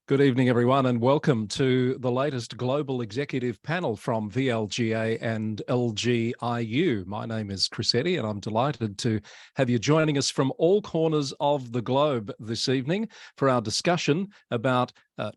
Good evening, everyone, and welcome to the latest global executive panel from VLGA and LGIU. My name is Chris Eddy, and I'm delighted to have you joining us from all corners of the globe this evening for our discussion about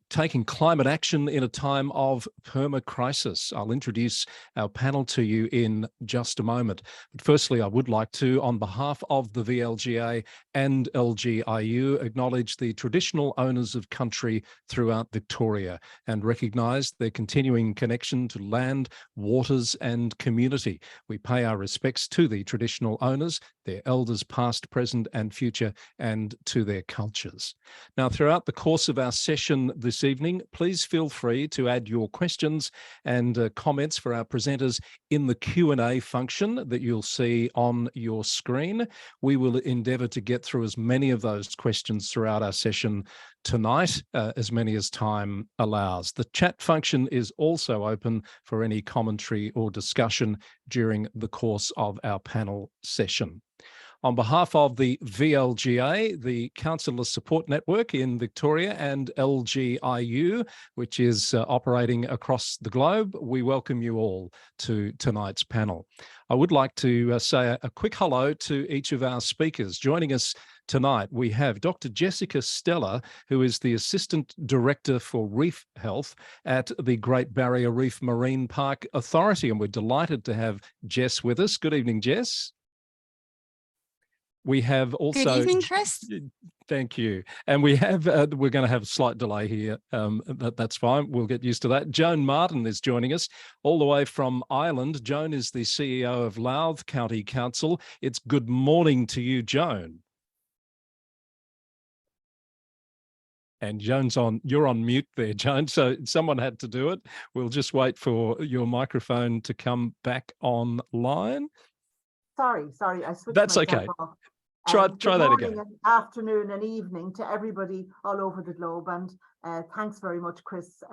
taking climate action in a time of permacrisis. I'll introduce our panel to you in just a moment. But firstly, I would like to, on behalf of the VLGA and LGIU, acknowledge the traditional owners of country throughout Victoria and recognise their continuing connection to land, waters and community. We pay our respects to the traditional owners, their elders past, present and future, and to their cultures. Now, throughout the course of our session this evening, please feel free to add your questions and comments for our presenters in the Q&A function that you'll see on your screen. We will endeavour to get through as many of those questions throughout our session tonight, as many as time allows. The chat function is also open for any commentary or discussion during the course of our panel session. On behalf of the VLGA, the Counsellor Support Network in Victoria, and LGIU, which is operating across the globe, we welcome you all to tonight's panel. I would like to say a quick hello to each of our speakers. Joining us tonight, we have Dr. Jessica Stella, who is the Assistant Director for Reef Health at the Great Barrier Reef Marine Park Authority, and we're delighted to have Jess with us. Good evening, Jess. We have also... Good evening, Chris. Thank you. And we have, we're going to have a slight delay here. That's fine. We'll get used to that. Joan Martin is joining us all the way from Ireland. Joan is the CEO of Louth County Council. It's good morning to you, Joan. And you're on mute there, Joan, so someone had to do it. We'll just wait for your microphone to come back online. Sorry, I switched That's myself okay. off. Try that again. Good morning, afternoon and evening to everybody all over the globe, and thanks very much, Chris,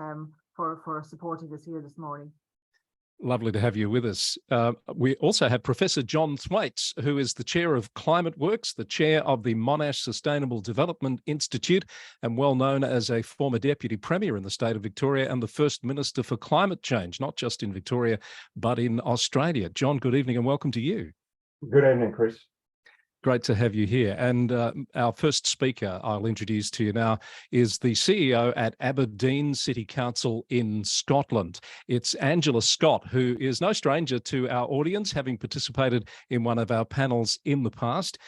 for supporting us here this morning. Lovely to have you with us. We also have Professor John Thwaites, who is the Chair of Climate Works, the Chair of the Monash Sustainable Development Institute, and well known as a former Deputy Premier in the state of Victoria and the First Minister for Climate Change, not just in Victoria, but in Australia. John, good evening and welcome to you. Good evening, Chris. Great to have you here. And our first speaker I'll introduce to you now is the CEO at Aberdeen City Council in Scotland. It's Angela Scott, who is no stranger to our audience, having participated in one of our panels in the past.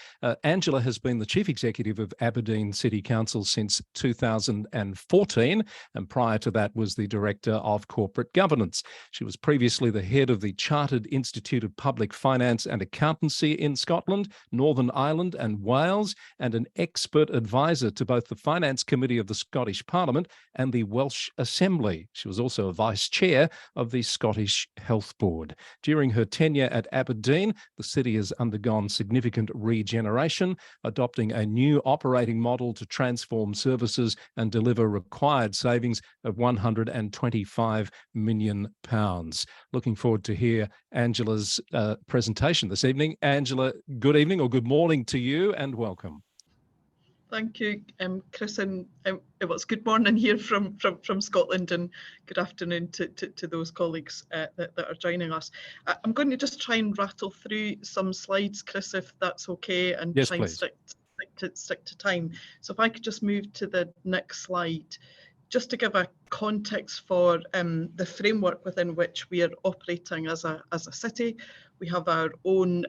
Angela has been the Chief Executive of Aberdeen City Council since 2014, and prior to that was the Director of Corporate Governance. She was previously the head of the Chartered Institute of Public Finance and Accountancy in Scotland, Northern Ireland and Wales, and an expert advisor to both the Finance Committee of the Scottish Parliament and the Welsh Assembly. She was also a vice chair of the Scottish Health Board. During her tenure at Aberdeen, the city has undergone significant regeneration, adopting a new operating model to transform services and deliver required savings of £125 million. Looking forward to hear Angela's presentation this evening. Angela, good evening or good morning to you and welcome. Thank you, Chris, and it was good morning here from Scotland, and good afternoon to those colleagues that are joining us. I'm going to just try and rattle through some slides, Chris, if that's okay, and yes, try and stick to time. So if I could just move to the next slide, just to give a context for the framework within which we are operating as a city. We have our own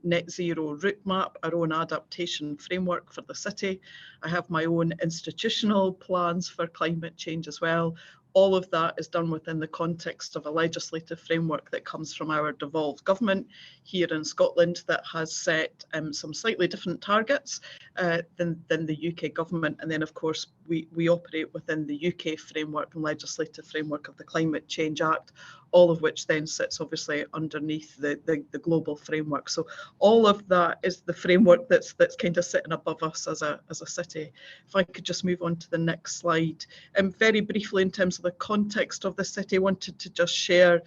net zero route map, our own adaptation framework for the city. I have my own institutional plans for climate change as well. All of that is done within the context of a legislative framework that comes from our devolved government here in Scotland that has set some slightly different targets than the UK government. And then, of course, we operate within the UK framework and legislative framework of the Climate Change Act, all of which then sits obviously underneath the global framework. So all of that is the framework that's kind of sitting above us as a city. If I could just move on to the next slide. Very briefly, in terms of the context of the city, I wanted to just share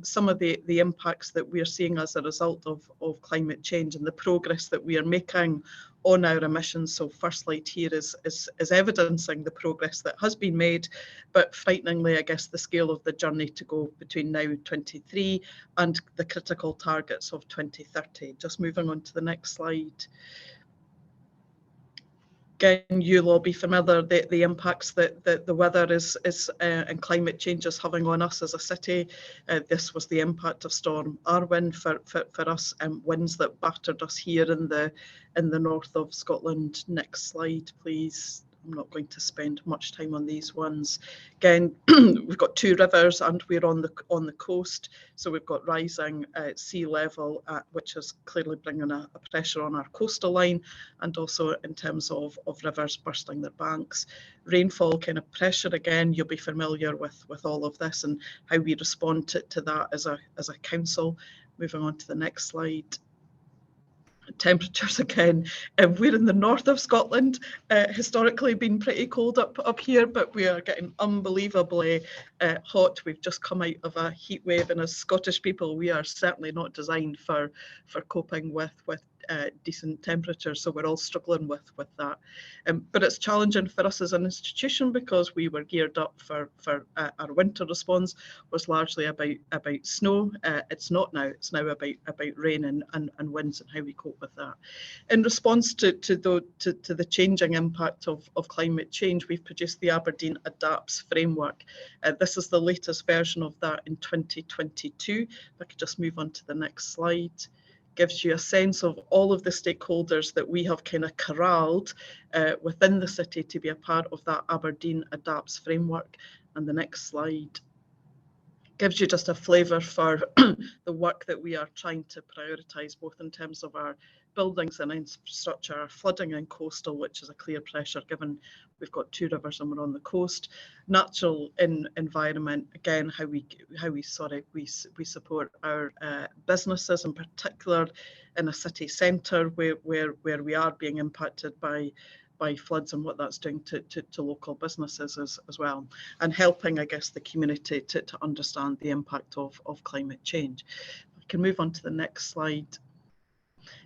some of the impacts that we are seeing as a result of climate change and the progress that we are making on our emissions. So first slide here is evidencing the progress that has been made, but frighteningly, I guess, the scale of the journey to go between now 23 and the critical targets of 2030. Just moving on to the next slide. Again, you'll all be familiar the impacts that the weather and climate change is having on us as a city. This was the impact of Storm Arwen for us, winds that battered us here in the north of Scotland. Next slide, please. I'm not going to spend much time on these ones. Again, we've got two rivers and we're on the coast, so we've got rising sea level, which is clearly bringing a pressure on our coastal line, and also in terms of rivers bursting their banks. Rainfall kind of pressure, again, you'll be familiar with all of this and how we respond to that as a council. Moving on to the next slide. Temperatures again, we're in the north of Scotland, historically been pretty cold up here, but we are getting unbelievably hot. We've just come out of a heat wave, and as Scottish people we are certainly not designed for coping with decent temperatures, so we're all struggling with that. But it's challenging for us as an institution because we were geared up for our winter response was largely about snow. It's not now. It's now about rain and winds and how we cope with that. In response to the changing impact of climate change, we've produced the Aberdeen Adapts framework. This is the latest version of that in 2022. If I could just move on to the next slide. Gives you a sense of all of the stakeholders that we have kind of corralled within the city to be a part of that Aberdeen Adapts framework. And the next slide gives you just a flavour for the work that we are trying to prioritise, both in terms of our buildings and infrastructure, our flooding and coastal, which is a clear pressure given we've got two rivers and we're on the coast. Natural environment, again, how we support our businesses, in particular in a city centre where we are being impacted by floods and what that's doing to local businesses as well, and helping, I guess, the community to understand the impact of climate change. I can move on to the next slide.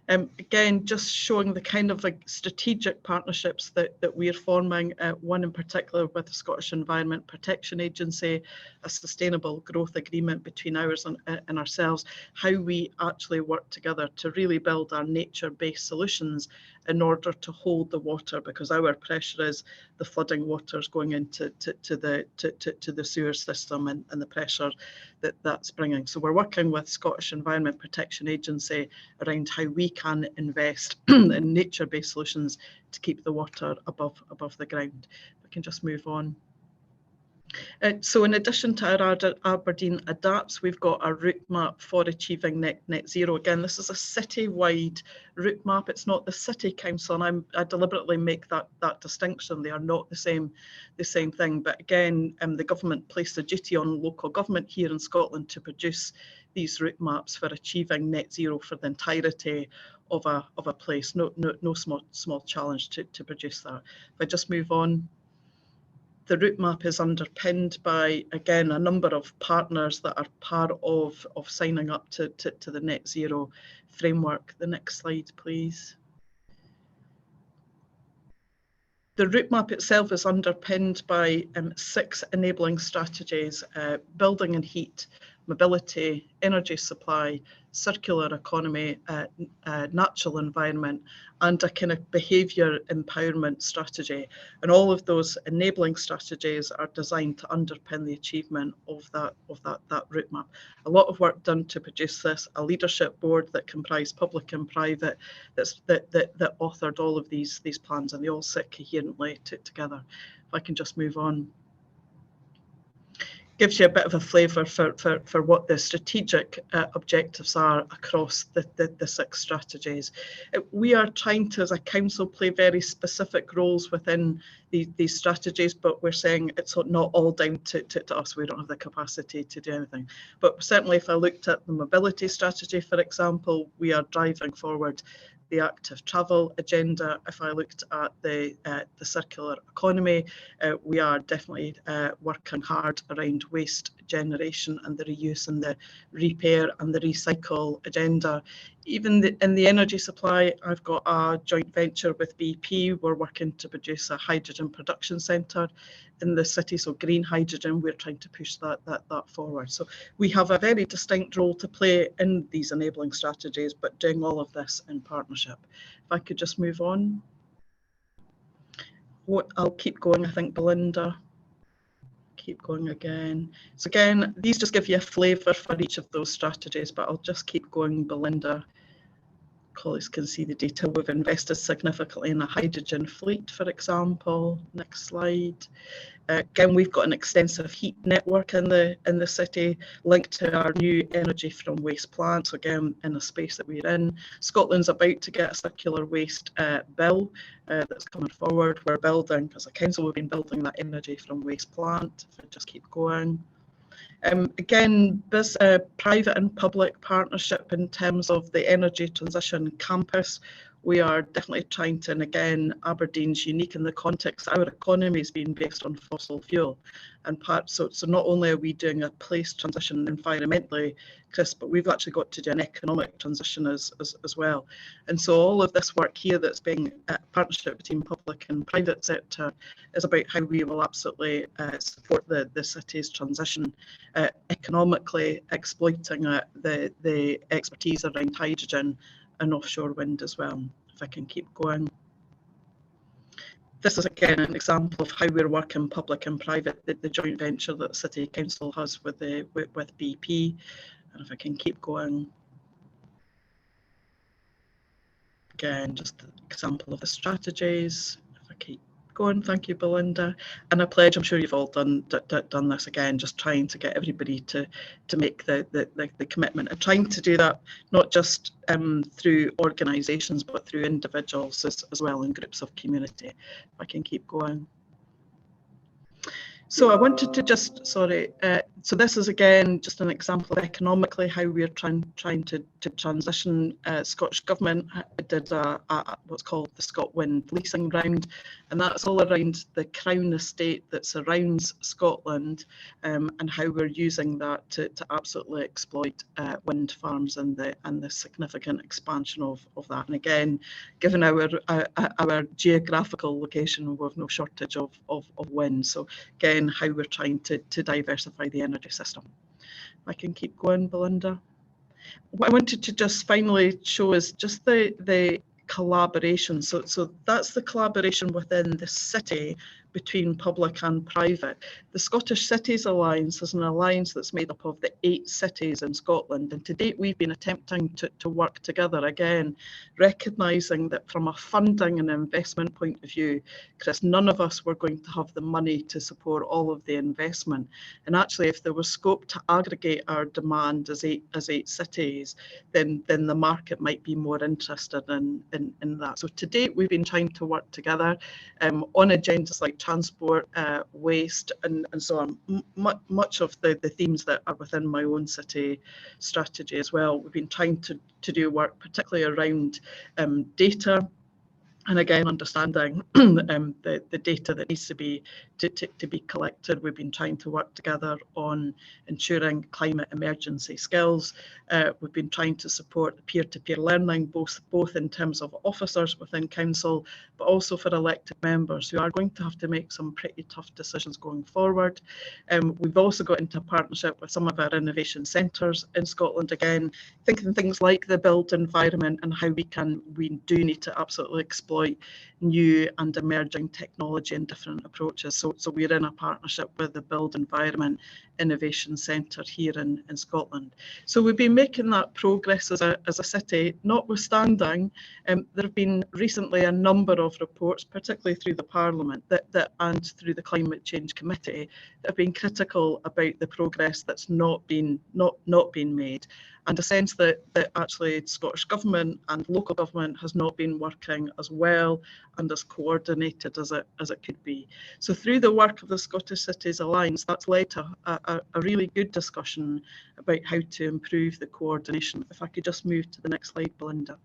Again, just showing the kind of strategic partnerships that we're forming, one in particular with the Scottish Environment Protection Agency, a sustainable growth agreement between ours and ourselves, how we actually work together to really build our nature-based solutions in order to hold the water, because our pressure is the flooding waters going into the sewer system and the pressure that's bringing. So we're working with Scottish Environment Protection Agency around how we can invest in nature-based solutions to keep the water above the ground. We can just move on. So in addition to our Aberdeen Adapts, we've got a route map for achieving net zero. Again, this is a city-wide route map. It's not the city council, and I deliberately make that distinction. They are not the same thing. But again, the government placed a duty on local government here in Scotland to produce these route maps for achieving net zero for the entirety of a place. No small challenge to produce that. If I just move on. The route map is underpinned by, again, a number of partners that are part of signing up to the net zero framework. The next slide, please. The route map itself is underpinned by 6 enabling strategies: building and heat, mobility, energy supply, circular economy, natural environment, and a kind of behaviour empowerment strategy. And all of those enabling strategies are designed to underpin the achievement of that route map. A lot of work done to produce this, a leadership board that comprised public and private that authored all of these plans, and they all sit coherently together. If I can just move on. Gives you a bit of a flavour for what the strategic objectives are across the 6 strategies. We are trying to, as a council, play very specific roles within these strategies, but we're saying it's not all down to us. We don't have the capacity to do anything. But certainly if I looked at the mobility strategy, for example, we are driving forward the active travel agenda. If I looked at the circular economy, we are definitely working hard around waste generation and the reuse and the repair and the recycle agenda. Even in the energy supply, I've got a joint venture with BP. We're working to produce a hydrogen production centre in the city, so green hydrogen. We're trying to push that forward. So we have a very distinct role to play in these enabling strategies, but doing all of this in partnership. If I could just move on. I'll keep going, I think, Belinda. Keep going again. So again, these just give you a flavour for each of those strategies, but I'll just keep going, Belinda. Colleagues can see the data. We've invested significantly in a hydrogen fleet, for example. Next slide. Again, we've got an extensive heat network in the city linked to our new energy from waste plants, again, in a space that we're in. Scotland's about to get a circular waste bill that's coming forward. We're building, as a council, we've been building that energy from waste plant. If I just keep going. Again, this private and public partnership in terms of the energy transition campus, we are definitely trying to, and again, Aberdeen's unique in the context our economy is being based on fossil fuel. And so not only are we doing a place transition environmentally, Chris, but we've actually got to do an economic transition as well. And so all of this work here that's being a partnership between public and private sector is about how we will absolutely support the city's transition economically, exploiting the expertise around hydrogen and offshore wind as well. If I can keep going. This is again an example of how we're working public and private, the joint venture that the City Council has with BP. And if I can keep going. Again, just an example of the strategies. If I keep going, thank you, Belinda. And I pledge, I'm sure you've all done this again, just trying to get everybody to make the commitment and trying to do that not just through organisations but through individuals as well and groups of community. If I can keep going. So I wanted to just, so this is again just an example of economically how we're trying to transition. Scottish Government did what's called the ScotWind leasing round, and that's all around the Crown estate that surrounds Scotland and how we're using that to absolutely exploit wind farms and the significant expansion of that. And again, given our geographical location, we have no shortage of wind. So again, how we're trying to diversify the energy system. I can keep going, Belinda. What I wanted to just finally show is just the collaboration. So that's the collaboration within the city between public and private. The Scottish Cities Alliance is an alliance that's made up of the 8 cities in Scotland, and to date we've been attempting to work together, again recognising that from a funding and investment point of view, Chris, none of us were going to have the money to support all of the investment, and actually if there was scope to aggregate our demand as eight cities, then the market might be more interested in that. So to date we've been trying to work together on agendas like transport, waste, and so on. Much of the themes that are within my own city strategy as well. We've been trying to do work particularly around data, and again understanding the data that needs to be collected. We've been trying to work together on ensuring climate emergency skills. We've been trying to support peer-to-peer learning, both in terms of officers within council, but also for elected members who are going to have to make some pretty tough decisions going forward. We've also got into a partnership with some of our innovation centres in Scotland, again thinking things like the built environment and how we do need to absolutely exploit new and emerging technology and different approaches. So we're in a partnership with the Build Environment Innovation Centre here in Scotland. So we've been making that progress as a city, notwithstanding there have been recently a number of reports, particularly through the Parliament and through the Climate Change Committee, that have been critical about the progress that's not been made, and a sense that actually Scottish Government and local government has not been working as well and as coordinated as it could be. So through the work of the Scottish Cities Alliance, that's led to a really good discussion about how to improve the coordination. If I could just move to the next slide, Belinda.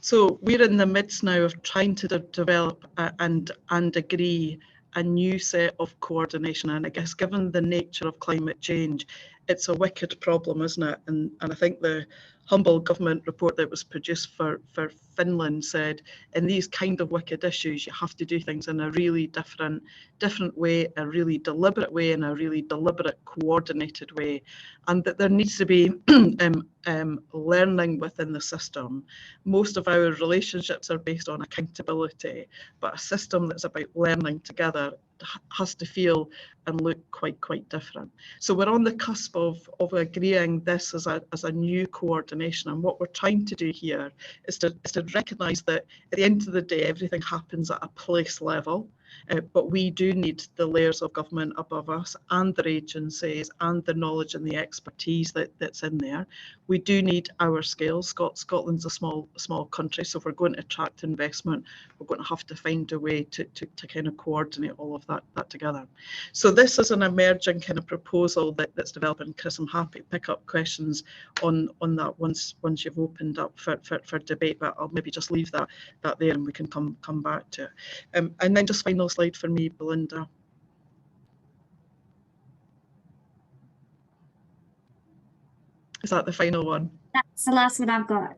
So we're in the midst now of trying to develop and agree a new set of coordination. And I guess given the nature of climate change, it's a wicked problem, isn't it? And I think the humble government report that was produced for Finland said, in these kind of wicked issues, you have to do things in a really different way, a really deliberate way, and a really deliberate, coordinated way. And that there needs to be learning within the system. Most of our relationships are based on accountability, but a system that's about learning together has to feel and look quite different. So we're on the cusp of agreeing this as a new coordination, and what we're trying to do here is to recognise that at the end of the day everything happens at a place level, but we do need the layers of government above us and their agencies and the knowledge and the expertise that's in there. We do need our skills. Scotland's a small country, so if we're going to attract investment, we're going to have to find a way to kind of coordinate all of that together. So this is an emerging kind of proposal that's developing. Chris, I'm happy to pick up questions on that once you've opened up for debate, but I'll maybe just leave that there and we can come back to it. And then just final slide for me, Belinda. Is that the final one? That's the last one I've got.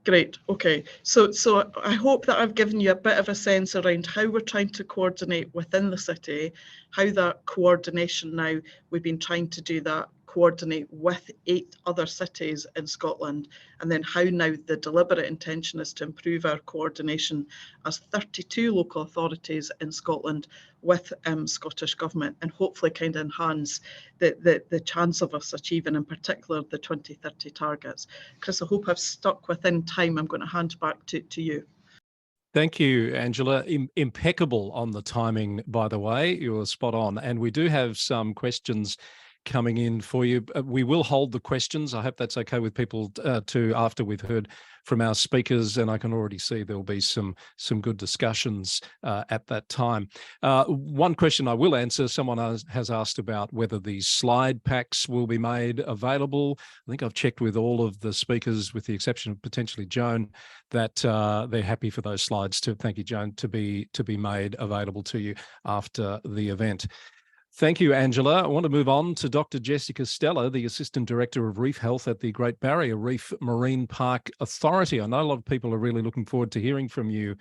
Great. Okay. So I hope that I've given you a bit of a sense around how we're trying to coordinate within the city, how that coordination now, we've been trying to do that, coordinate with 8 other cities in Scotland, and then how now the deliberate intention is to improve our coordination as 32 local authorities in Scotland with Scottish Government, and hopefully kind of enhance the chance of us achieving in particular the 2030 targets. Chris, I hope I've stuck within time. I'm going to hand back to you. Thank you, Angela. Impeccable on the timing, by the way. You're spot on. And we do have some questions coming in for you. We will hold the questions. I hope that's okay with people too after we've heard from our speakers, and I can already see there'll be some good discussions at that time. One question I will answer, someone has asked about whether the slide packs will be made available. I think I've checked with all of the speakers, with the exception of potentially Joan, that they're happy for those slides to, thank you, Joan, to be made available to you after the event. Thank you, Angela. I want to move on to Dr. Jessica Stella, the Assistant Director of Reef Health at the Great Barrier Reef Marine Park Authority. I know a lot of people are really looking forward to hearing from you.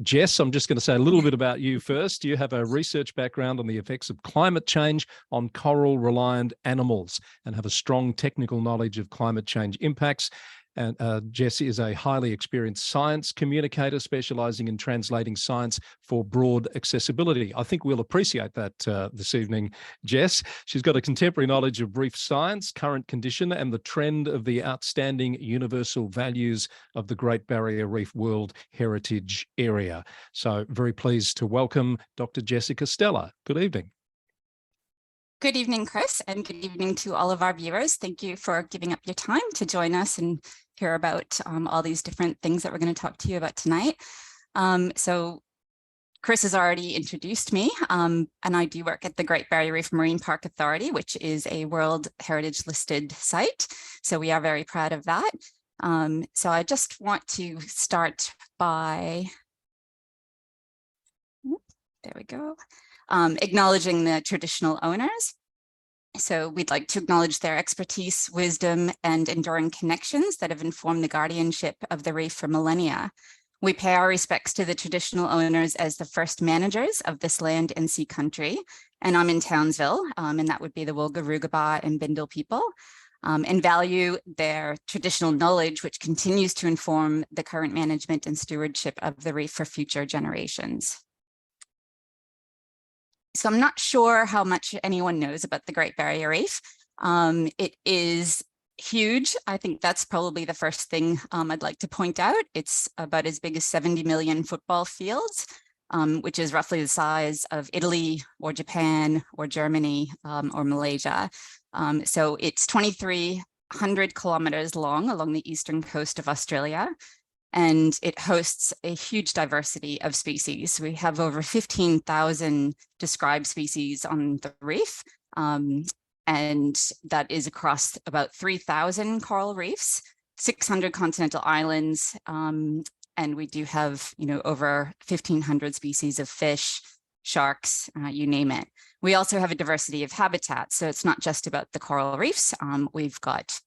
Jess, I'm just going to say a little bit about you first. You have a research background on the effects of climate change on coral-reliant animals and have a strong technical knowledge of climate change impacts. And Jess is a highly experienced science communicator specialising in translating science for broad accessibility. I think we'll appreciate that this evening, Jess. She's got a contemporary knowledge of reef science, current condition, and the trend of the outstanding universal values of the Great Barrier Reef World Heritage Area. So very pleased to welcome Dr. Jessica Stella. Good evening. Good evening, Chris, and good evening to all of our viewers. Thank you for giving up your time to join us and hear about all these different things that we're going to talk to you about tonight. So Chris has already introduced me, and I do work at the Great Barrier Reef Marine Park Authority, which is a World Heritage listed site. So we are very proud of that. So I just want to start by, there we go. Acknowledging the traditional owners. So we'd like to acknowledge their expertise, wisdom, and enduring connections that have informed the guardianship of the reef for millennia. We pay our respects to the traditional owners as the first managers of this land and sea country. And I'm in Townsville, and that would be the Wilga-Rugaba and Bindal people, and value their traditional knowledge, which continues to inform the current management and stewardship of the reef for future generations. So I'm not sure how much anyone knows about the Great Barrier Reef. It is huge. I think that's probably the first thing I'd like to point out. It's about as big as 70 million football fields, which is roughly the size of Italy or Japan or Germany or Malaysia. So it's 2,300 kilometers long along the eastern coast of Australia. And it hosts a huge diversity of species. We have over 15,000 described species on the reef, and that is across about 3,000 coral reefs, 600 continental islands, and we do have, over 1,500 species of fish, sharks, you name it. We also have a diversity of habitats. So it's not just about the coral reefs. We've got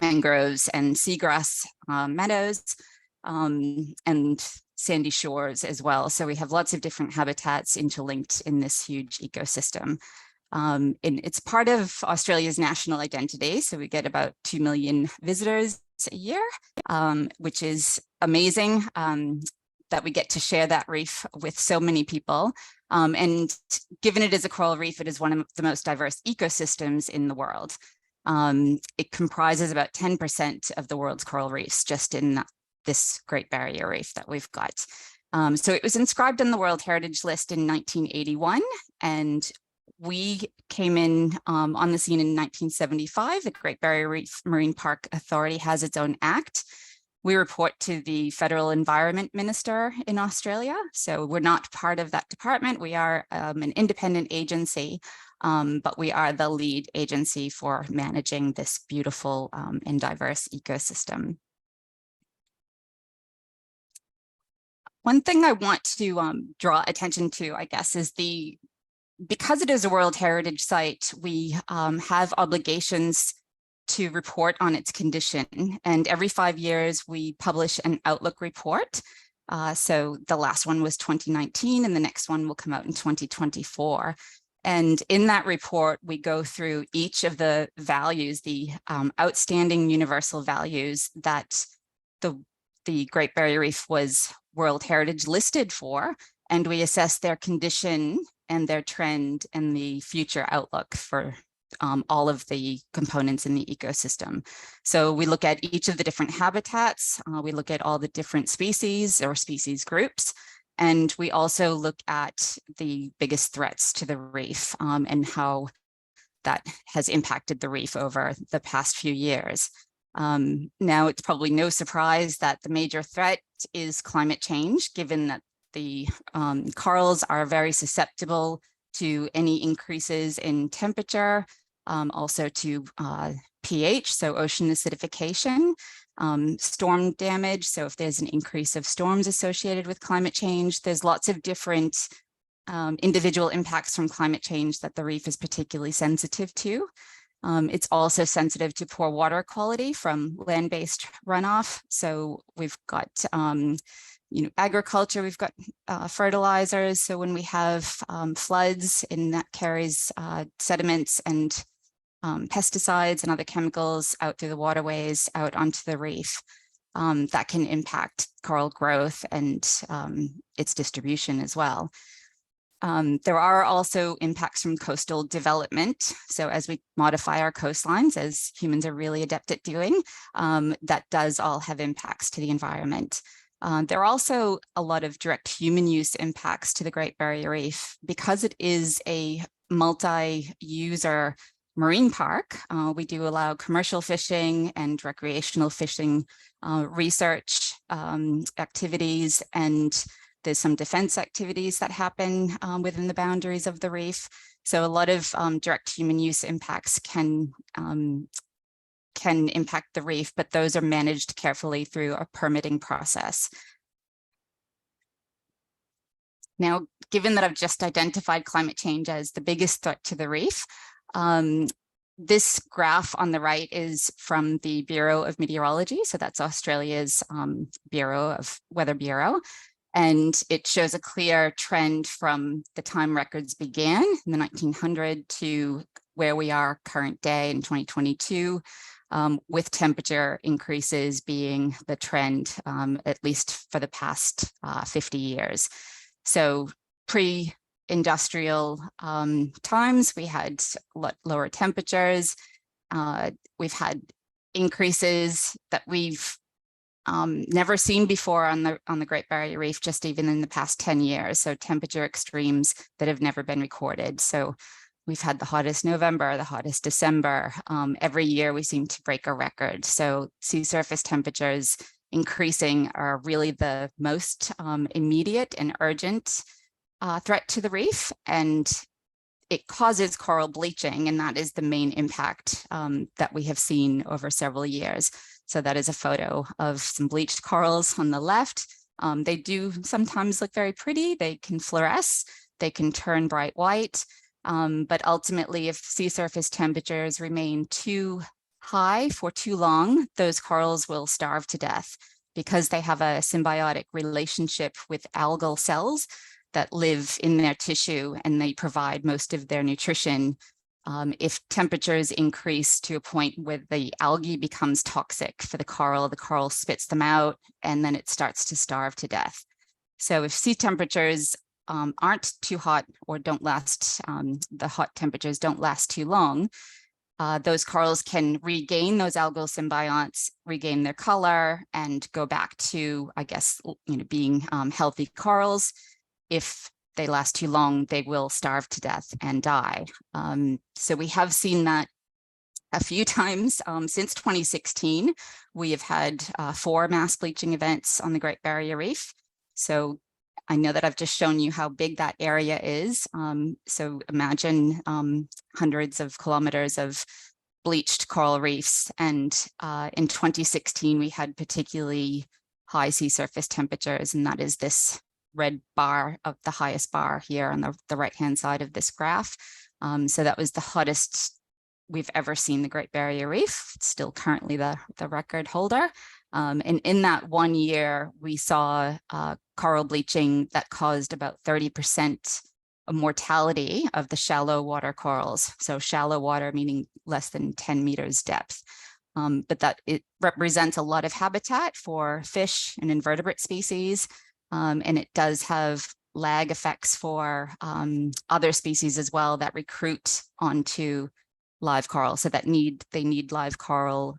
mangroves and seagrass meadows and sandy shores as well. So we have lots of different habitats interlinked in this huge ecosystem. And it's part of Australia's national identity. So we get about 2 million visitors a year, which is amazing that we get to share that reef with so many people. And given it is a coral reef, it is one of the most diverse ecosystems in the world. It comprises about 10% of the world's coral reefs just in this Great Barrier Reef that we've got. So it was inscribed on the World Heritage List in 1981, and we came in on the scene in 1975. The Great Barrier Reef Marine Park Authority has its own act. We report to the Federal Environment Minister in Australia. So we're not part of that department. We are an independent agency, but we are the lead agency for managing this beautiful and diverse ecosystem. One thing I want to draw attention to, I guess, is because it is a World Heritage Site, we have obligations to report on its condition. And every 5 years, we publish an outlook report. So the last one was 2019, and the next one will come out in 2024. And in that report, we go through each of the values, the outstanding universal values that the Great Barrier Reef was World Heritage listed for, and we assess their condition and their trend and the future outlook for all of the components in the ecosystem. So we look at each of the different habitats, we look at all the different species or species groups, and we also look at the biggest threats to the reef and how that has impacted the reef over the past few years. Now, it's probably no surprise that the major threat is climate change, given that the corals are very susceptible to any increases in temperature, also to pH, so ocean acidification, storm damage. So if there's an increase of storms associated with climate change, there's lots of different individual impacts from climate change that the reef is particularly sensitive to. It's also sensitive to poor water quality from land-based runoff. So we've got agriculture, we've got fertilizers. So when we have floods, and that carries sediments and pesticides and other chemicals out through the waterways, out onto the reef, that can impact coral growth and its distribution as well. There are also impacts from coastal development. So as we modify our coastlines, as humans are really adept at doing, that does all have impacts to the environment. There are also a lot of direct human use impacts to the Great Barrier Reef. Because it is a multi-user marine park, we do allow commercial fishing and recreational fishing research activities, and there's some defense activities that happen within the boundaries of the reef. So a lot of direct human use impacts can impact the reef, but those are managed carefully through a permitting process. Now, given that I've just identified climate change as the biggest threat to the reef, this graph on the right is from the Bureau of Meteorology. So that's Australia's Weather Bureau. And it shows a clear trend from the time records began in the 1900s to where we are current day in 2022, with temperature increases being the trend, at least for the past 50 years. So pre-industrial times, we had a lot lower temperatures. We've had increases that we've never seen before on the Great Barrier Reef, just even in the past 10 years. So temperature extremes that have never been recorded. So we've had the hottest November, the hottest December. Every year we seem to break a record. So sea surface temperatures increasing are really the most immediate and urgent threat to the reef. And it causes coral bleaching, and that is the main impact that we have seen over several years. So that is a photo of some bleached corals on the left, They do sometimes look very pretty. They can fluoresce, they can turn bright white, but ultimately if sea surface temperatures remain too high for too long, those corals will starve to death because they have a symbiotic relationship with algal cells that live in their tissue, and they provide most of their nutrition. If temperatures increase to a point where the algae becomes toxic for the coral spits them out, and then it starts to starve to death. So if sea temperatures aren't too hot or don't last, the hot temperatures don't last too long, those corals can regain those algal symbionts, regain their color, and go back to, I guess, being healthy corals. If they last too long, they will starve to death and die. So we have seen that a few times since 2016. We have had 4 mass bleaching events on the Great Barrier Reef. So I know that I've just shown you how big that area is. So imagine hundreds of kilometers of bleached coral reefs. And in 2016, we had particularly high sea surface temperatures, and that is this red bar of the highest bar here on the right-hand side of this graph. So that was the hottest we've ever seen the Great Barrier Reef. It's still currently the record holder. And in that 1 year, we saw coral bleaching that caused about 30% of mortality of the shallow water corals. So shallow water meaning less than 10 meters depth. But that it represents a lot of habitat for fish and invertebrate species. And it does have lag effects for other species as well that recruit onto live coral, so that they need live coral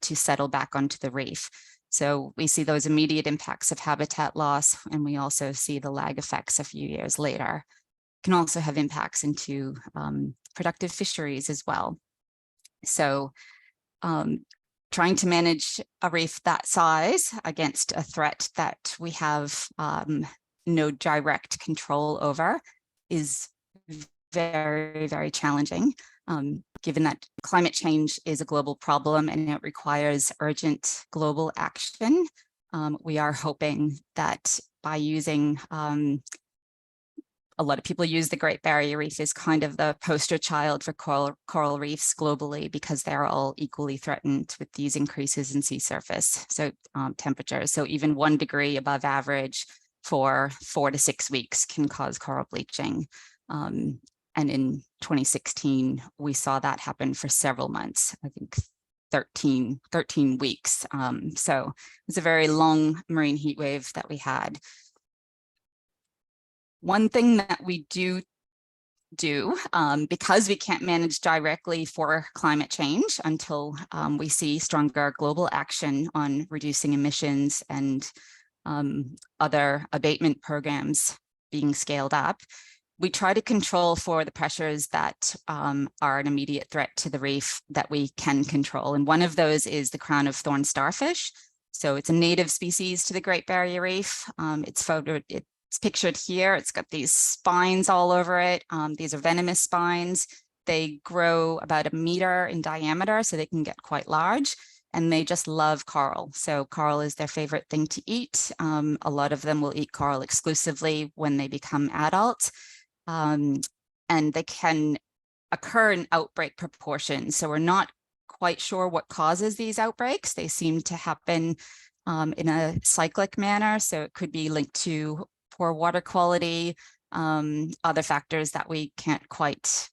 to settle back onto the reef. So we see those immediate impacts of habitat loss, and we also see the lag effects a few years later. Can also have impacts into productive fisheries as well. So trying to manage a reef that size against a threat that we have no direct control over is very, very challenging. Given that climate change is a global problem and it requires urgent global action, we are hoping that by using, a lot of people use the Great Barrier Reef as kind of the poster child for coral reefs globally, because they're all equally threatened with these increases in sea surface, so temperatures. So even 1 degree above average for 4 to 6 weeks can cause coral bleaching. And in 2016, we saw that happen for several months, I think 13 weeks. So it was a very long marine heat wave that we had. One thing that we do, because we can't manage directly for climate change until we see stronger global action on reducing emissions and other abatement programs being scaled up, we try to control for the pressures that are an immediate threat to the reef that we can control. And one of those is the crown of thorn starfish. So it's a native species to the Great Barrier Reef. It's pictured here. It's got these spines all over it. These are venomous spines. They grow about 1 meter in diameter, so they can get quite large. And they just love coral. So coral is their favorite thing to eat. A lot of them will eat coral exclusively when they become adults. And they can occur in outbreak proportions. So we're not quite sure what causes these outbreaks. They seem to happen in a cyclic manner. So it could be linked to poor water quality, other factors that we can't quite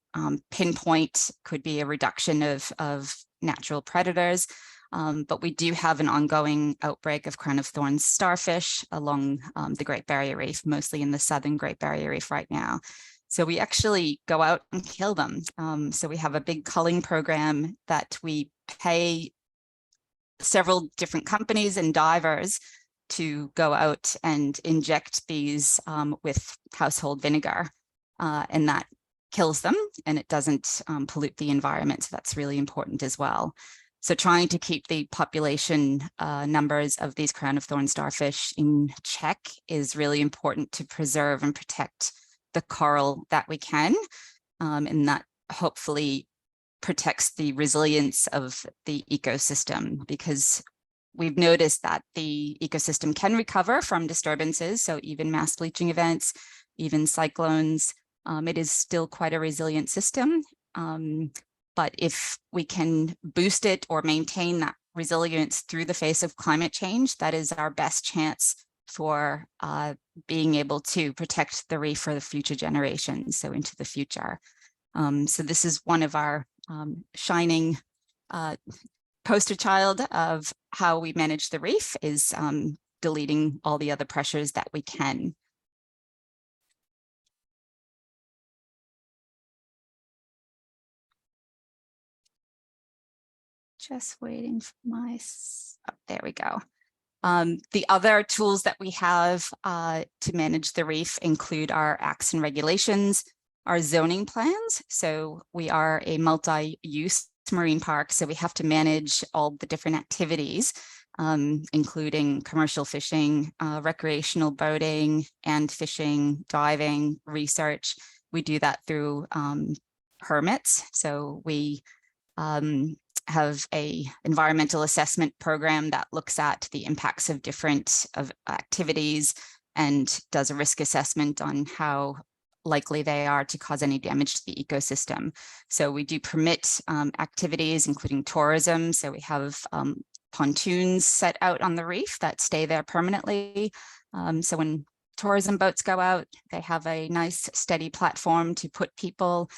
pinpoint, could be a reduction of natural predators. But we do have an ongoing outbreak of crown of thorns starfish along the Great Barrier Reef, mostly in the southern Great Barrier Reef right now. So we actually go out and kill them. So we have a big culling program that we pay several different companies and divers to go out and inject these with household vinegar, and that kills them, and it doesn't pollute the environment. So that's really important as well. So trying to keep the population numbers of these crown of thorn starfish in check is really important to preserve and protect the coral that we can, and that hopefully protects the resilience of the ecosystem, because we've noticed that the ecosystem can recover from disturbances. So even mass bleaching events, even cyclones, it is still quite a resilient system. But if we can boost it or maintain that resilience through the face of climate change, that is our best chance for being able to protect the reef for the future generations, so into the future. So this is one of our shining poster child of how we manage the reef, is deleting all the other pressures that we can. Just waiting for my, oh, there we go. The other tools that we have to manage the reef include our acts and regulations, our zoning plans. So we are a multi-use marine park, so we have to manage all the different activities, including commercial fishing, recreational boating and fishing, diving, research. We do that through permits. So we have a environmental assessment program that looks at the impacts of different activities and does a risk assessment on how likely they are to cause any damage to the ecosystem. So we do permit activities, including tourism. So we have pontoons set out on the reef that stay there permanently. So when tourism boats go out, they have a nice steady platform to put people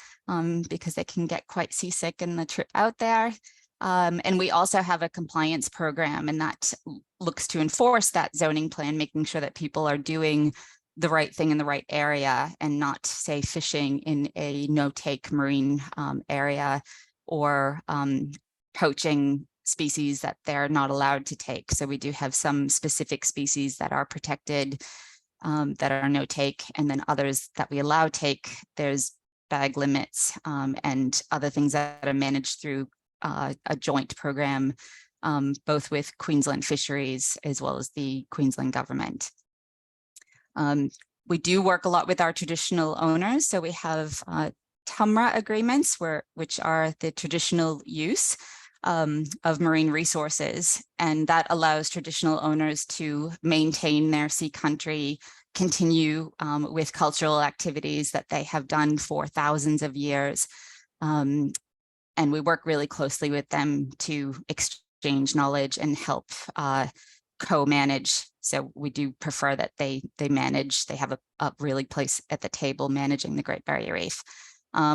because they can get quite seasick in the trip out there. And we also have a compliance program, and that looks to enforce that zoning plan, making sure that people are doing the right thing in the right area and not, say, fishing in a no-take marine area or poaching species that they're not allowed to take. So we do have some specific species that are protected that are no-take, and then others that we allow take. There's bag limits and other things that are managed through a joint program, both with Queensland Fisheries as well as the Queensland government. We do work a lot with our traditional owners. So we have TUMRA agreements, which are the traditional use of marine resources. And that allows traditional owners to maintain their sea country, continue with cultural activities that they have done for thousands of years. And we work really closely with them to exchange knowledge and help co-manage. So we do prefer that they manage, they have a really place at the table managing the Great Barrier Reef.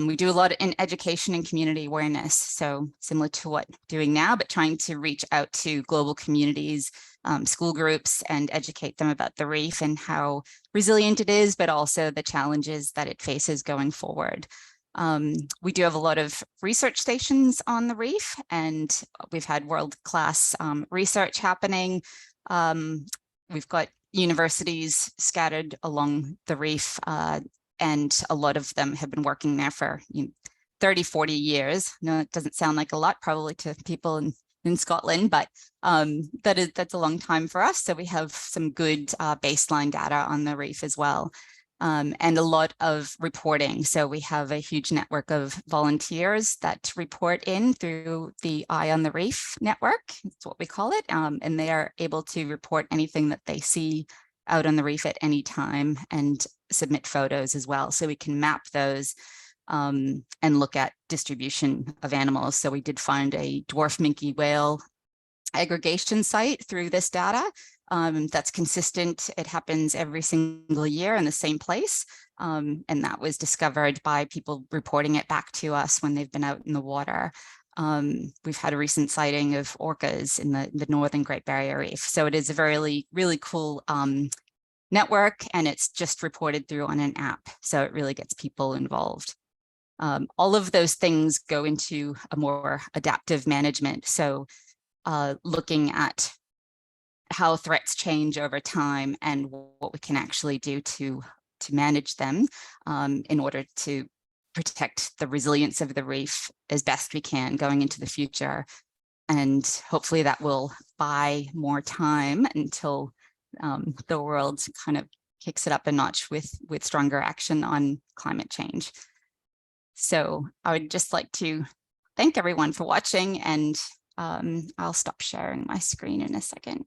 We do a lot in education and community awareness. So similar to what we're doing now, but trying to reach out to global communities, school groups, and educate them about the reef and how resilient it is, but also the challenges that it faces going forward. We do have a lot of research stations on the reef, and we've had world-class research happening. We've got universities scattered along the reef, and a lot of them have been working there for 30, 40 years. No, it doesn't sound like a lot probably to people in Scotland, but that's a long time for us. So we have some good baseline data on the reef as well. And a lot of reporting. So we have a huge network of volunteers that report in through the Eye on the Reef network. That's what we call it. And they are able to report anything that they see out on the reef at any time and submit photos as well. So we can map those and look at distribution of animals. So we did find a dwarf minke whale aggregation site through this data. That's consistent. It happens every single year in the same place. And that was discovered by people reporting it back to us when they've been out in the water. We've had a recent sighting of orcas in the northern Great Barrier Reef. So it is a really, really cool network, and it's just reported through on an app. So it really gets people involved. All of those things go into a more adaptive management. So looking at how threats change over time and what we can actually do to manage them in order to protect the resilience of the reef as best we can going into the future. And hopefully that will buy more time until the world kind of kicks it up a notch with stronger action on climate change. So I would just like to thank everyone for watching, and I'll stop sharing my screen in a second.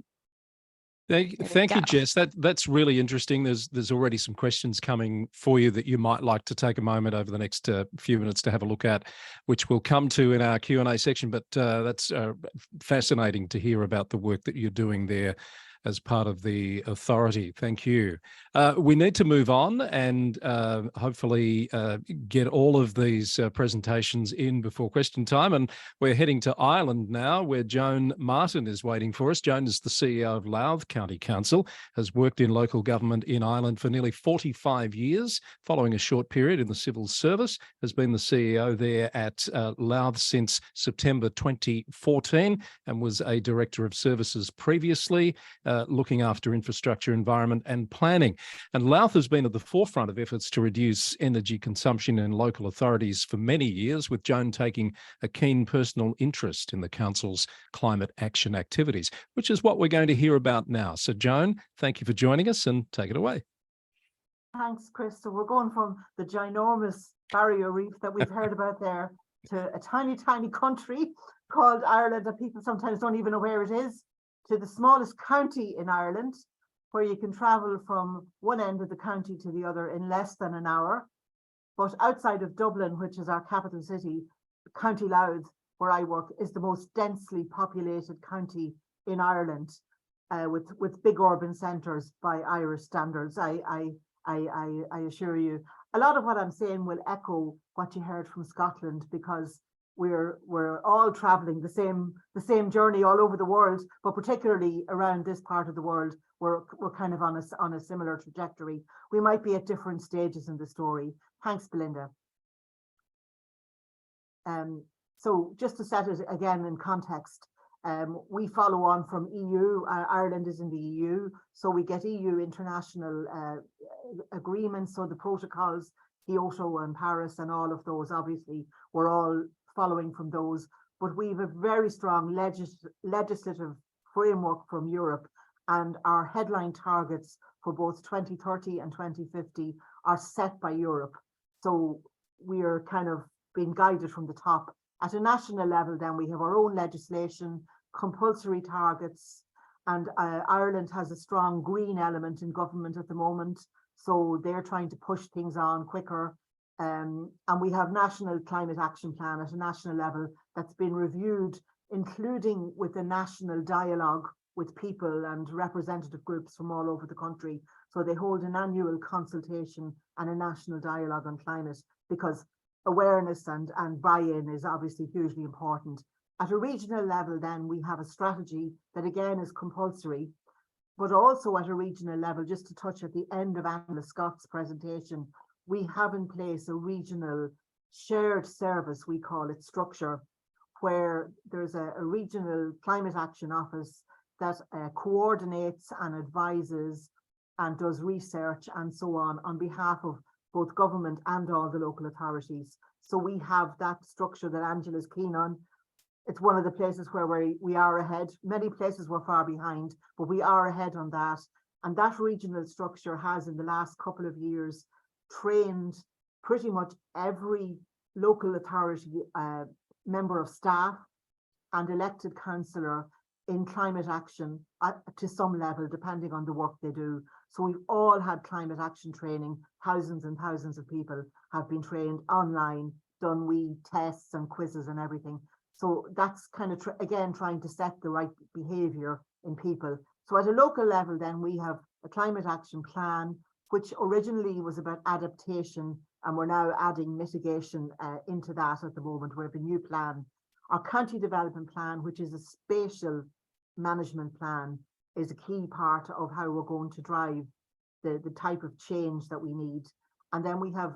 Thank you, Jess. That's really interesting. There's already some questions coming for you that you might like to take a moment over the next few minutes to have a look at, which we'll come to in our Q&A section. But that's fascinating to hear about the work that you're doing there as part of the authority. Thank you. We need to move on and hopefully get all of these presentations in before question time. And we're heading to Ireland now, where Joan Martin is waiting for us. Joan is the CEO of Louth County Council, has worked in local government in Ireland for nearly 45 years, following a short period in the civil service, has been the CEO there at Louth since September 2014 and was a Director of Services previously, looking after infrastructure, environment and planning. And Louth has been at the forefront of efforts to reduce energy consumption in local authorities for many years, with Joan taking a keen personal interest in the council's climate action activities, which is what we're going to hear about now. So Joan, thank you for joining us and take it away. Thanks, Chris. So we're going from the ginormous barrier reef that we've heard about there to a tiny, tiny country called Ireland that people sometimes don't even know where it is, to the smallest county in Ireland, where you can travel from one end of the county to the other in less than an hour. But outside of Dublin, which is our capital city, County Louth, where I work, is the most densely populated county in Ireland, with big urban centres by Irish standards. I assure you. A lot of what I'm saying will echo what you heard from Scotland, because we're all traveling the same journey all over the world, but particularly around this part of the world, we're kind of on a similar trajectory. We might be at different stages in the story. Thanks, Belinda. So just to set it again in context, we follow on from EU. Ireland is in the EU, so we get EU international agreements. So the protocols, Kyoto and Paris and all of those, obviously, we're all following from those. But we have a very strong legislative framework from Europe, and our headline targets for both 2030 and 2050 are set by Europe. So we are kind of being guided from the top. At a national level, then we have our own legislation, compulsory targets, and Ireland has a strong green element in government at the moment, so they're trying to push things on quicker. And we have National Climate Action Plan at a national level that's been reviewed, including with a national dialogue with people and representative groups from all over the country. So they hold an annual consultation and a national dialogue on climate, because awareness and buy-in is obviously hugely important. At a regional level, then, we have a strategy that again is compulsory, but also at a regional level, just to touch at the end of Angela Scott's presentation, we have in place a regional shared service, we call it, structure, where there's a regional climate action office that coordinates and advises and does research and so on behalf of both government and all the local authorities. So we have that structure that Angela's keen on. It's one of the places where we are ahead. Many places we're far behind, but we are ahead on that. And that regional structure has, in the last couple of years, trained pretty much every local authority member of staff and elected councillor in climate action to some level, depending on the work they do. So we've all had climate action training. Thousands and thousands of people have been trained online, done wee tests and quizzes and everything. So that's kind of, again, trying to set the right behaviour in people. So at a local level, then, we have a climate action plan, which originally was about adaptation, and we're now adding mitigation into that at the moment. We have a new plan. Our county development plan, which is a spatial management plan, is a key part of how we're going to drive the type of change that we need. And then we have,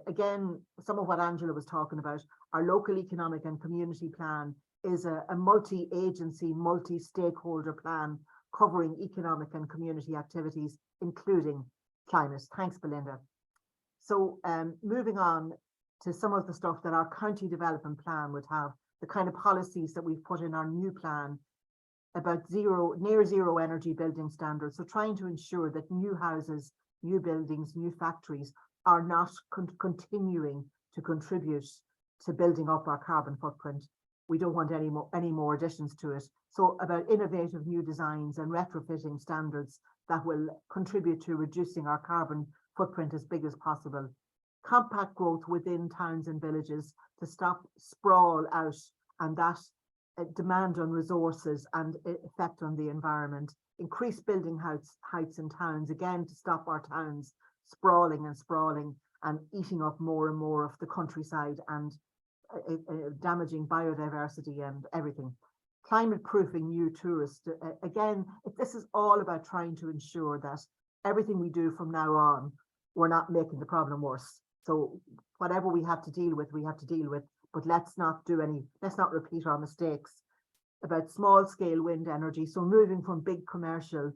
again, some of what Angela was talking about. Our local economic and community plan is a multi-agency, multi-stakeholder plan covering economic and community activities, including climate. Thanks, Belinda. So moving on to some of the stuff that our county development plan would have, the kind of policies that we've put in our new plan about near zero energy building standards. So trying to ensure that new houses, new buildings, new factories are not continuing to contribute to building up our carbon footprint. we don't want any more additions to it. So about innovative new designs and retrofitting standards that will contribute to reducing our carbon footprint as big as possible. Compact growth within towns and villages to stop sprawl out and that demand on resources and effect on the environment. Increase building heights in towns, again, to stop our towns sprawling and eating up more and more of the countryside and damaging biodiversity and everything. Climate proofing new tourists. Again, this is all about trying to ensure that everything we do from now on, we're not making the problem worse. So whatever we have to deal with, we have to deal with, but let's not repeat our mistakes. About small scale wind energy. So moving from big commercial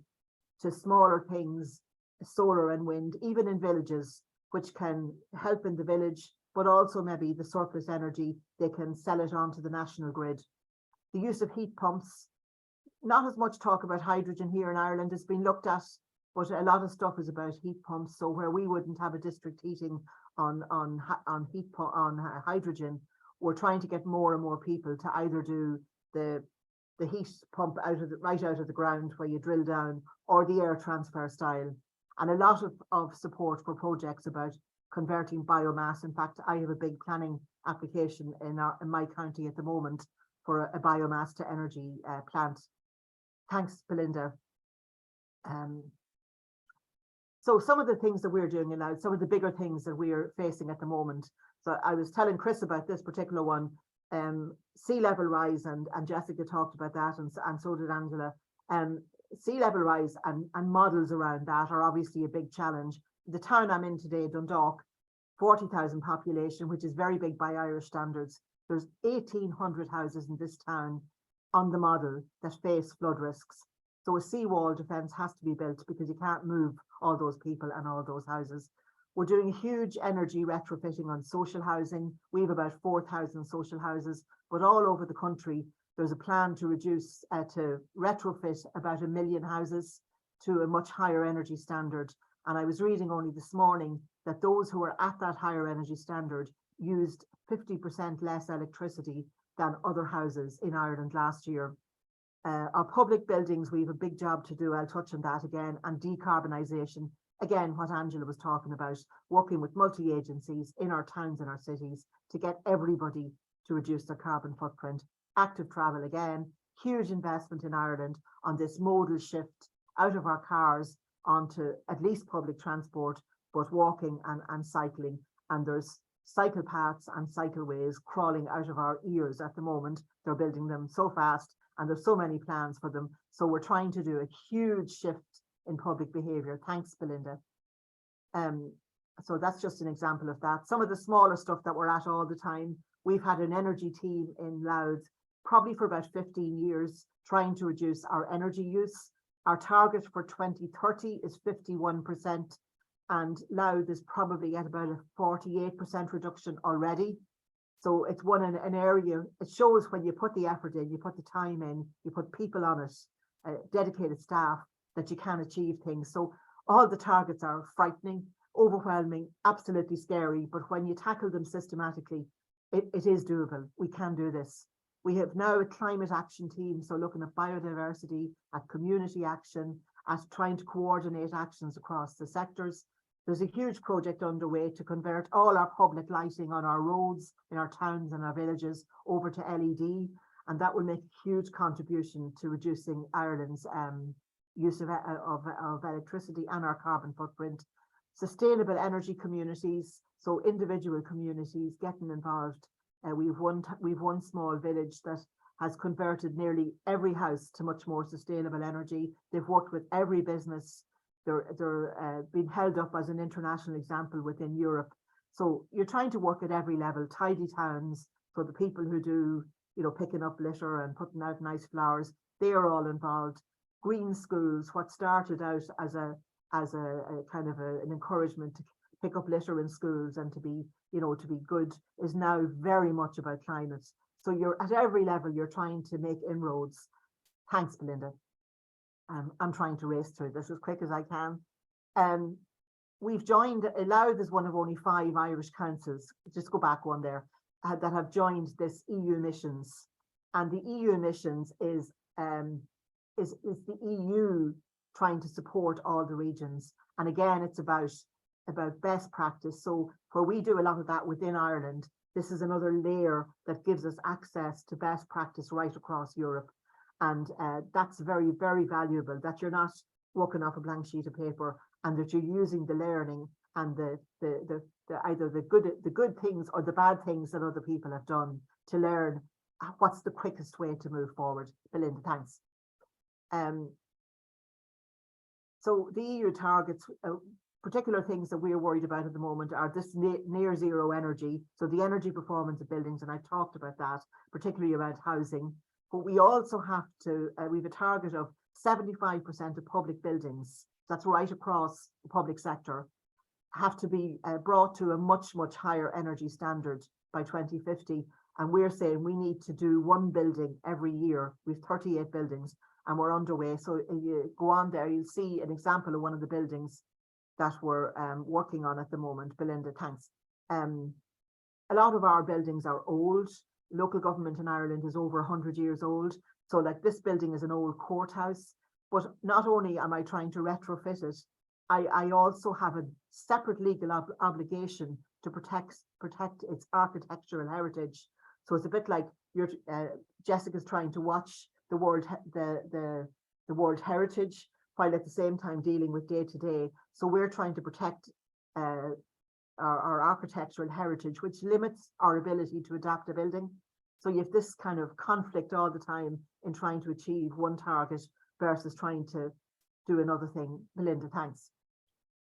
to smaller things, solar and wind, even in villages, which can help in the village, but also maybe the surplus energy, they can sell it onto the national grid. The use of heat pumps, not as much talk about hydrogen here in Ireland. It's been looked at, but a lot of stuff is about heat pumps. So where we wouldn't have a district heating on hydrogen, we're trying to get more and more people to either do the heat pump right out of the ground where you drill down, or the air transfer style. And a lot of support for projects about converting biomass. In fact, I have a big planning application in my county at the moment for a biomass to energy plant. Thanks, Belinda. So some of the things that we're doing in Louth, some of the bigger things that we're facing at the moment. So I was telling Chris about this particular one, sea level rise, and Jessica talked about that, and so did Angela. Sea level rise and models around that are obviously a big challenge. The town I'm in today, Dundalk, 40,000 population, which is very big by Irish standards. There's 1,800 houses in this town on the model that face flood risks. So a seawall defence has to be built because you can't move all those people and all those houses. We're doing huge energy retrofitting on social housing. We have about 4,000 social houses, but all over the country, there's a plan to retrofit about 1 million houses to a much higher energy standard. And I was reading only this morning that those who are at that higher energy standard used 50% less electricity than other houses in Ireland last year. Our public buildings, we have a big job to do. I'll touch on that again. And decarbonisation, again, what Angela was talking about, working with multi-agencies in our towns and our cities to get everybody to reduce their carbon footprint. Active travel, again, huge investment in Ireland on this modal shift out of our cars onto at least public transport, but walking and cycling. And there's cycle paths and cycleways crawling out of our ears at the moment. They're building them so fast, and there's so many plans for them. So we're trying to do a huge shift in public behaviour. Thanks, Belinda. So that's just an example of that. Some of the smaller stuff that we're at all the time. We've had an energy team in Louth probably for about 15 years trying to reduce our energy use. Our target for 2030 is 51%, and Louth is probably at about a 48% reduction already. So it's an area, it shows when you put the effort in, you put the time in, you put people on it, dedicated staff, that you can achieve things. So all the targets are frightening, overwhelming, absolutely scary, but when you tackle them systematically, it is doable. We can do this. We have now a climate action team, so looking at biodiversity, at community action, at trying to coordinate actions across the sectors. There's a huge project underway to convert all our public lighting on our roads, in our towns and our villages over to LED, and that will make a huge contribution to reducing Ireland's use of electricity and our carbon footprint. Sustainable energy communities, so individual communities getting involved. We've one small village that has converted nearly every house to much more sustainable energy. They've worked with every business. They're being held up as an international example within Europe. So you're trying to work at every level. Tidy towns, for the people who do, picking up litter and putting out nice flowers, they are all involved. Green schools, what started out as a kind of an encouragement to pick up litter in schools and to be good, is now very much about climate. So you're at every level, you're trying to make inroads. Thanks, Belinda. I'm trying to race through this as quick as I can. We've joined, Louth is one of only 5 Irish councils, just go back one there, that have joined this EU emissions And the EU emissions is the EU trying to support all the regions. And again, it's about best practice. So where we do a lot of that within Ireland, this is another layer that gives us access to best practice right across Europe. And that's very, very valuable, that you're not working off a blank sheet of paper, and that you're using the learning and the either the good things or the bad things that other people have done to learn what's the quickest way to move forward. Belinda, thanks. So the EU targets, particular things that we're worried about at the moment are this near zero energy. So the energy performance of buildings, and I talked about that, particularly around housing. But we also have to, we have a target of 75% of public buildings, that's right across the public sector, have to be brought to a much, much higher energy standard by 2050. And we're saying we need to do one building every year. We've 38 buildings and we're underway. So if you go on there, you'll see an example of one of the buildings that we're working on at the moment. Belinda, thanks. A lot of our buildings are old. Local government in Ireland is over 100 years old. So like this building is an old courthouse, but not only am I trying to retrofit it, I also have a separate legal obligation to protect its architectural heritage. So it's a bit like Jessica's trying to watch the World Heritage while at the same time dealing with day to day. So we're trying to protect our architectural heritage, which limits our ability to adapt a building. So you have this kind of conflict all the time in trying to achieve one target versus trying to do another thing. Belinda, thanks.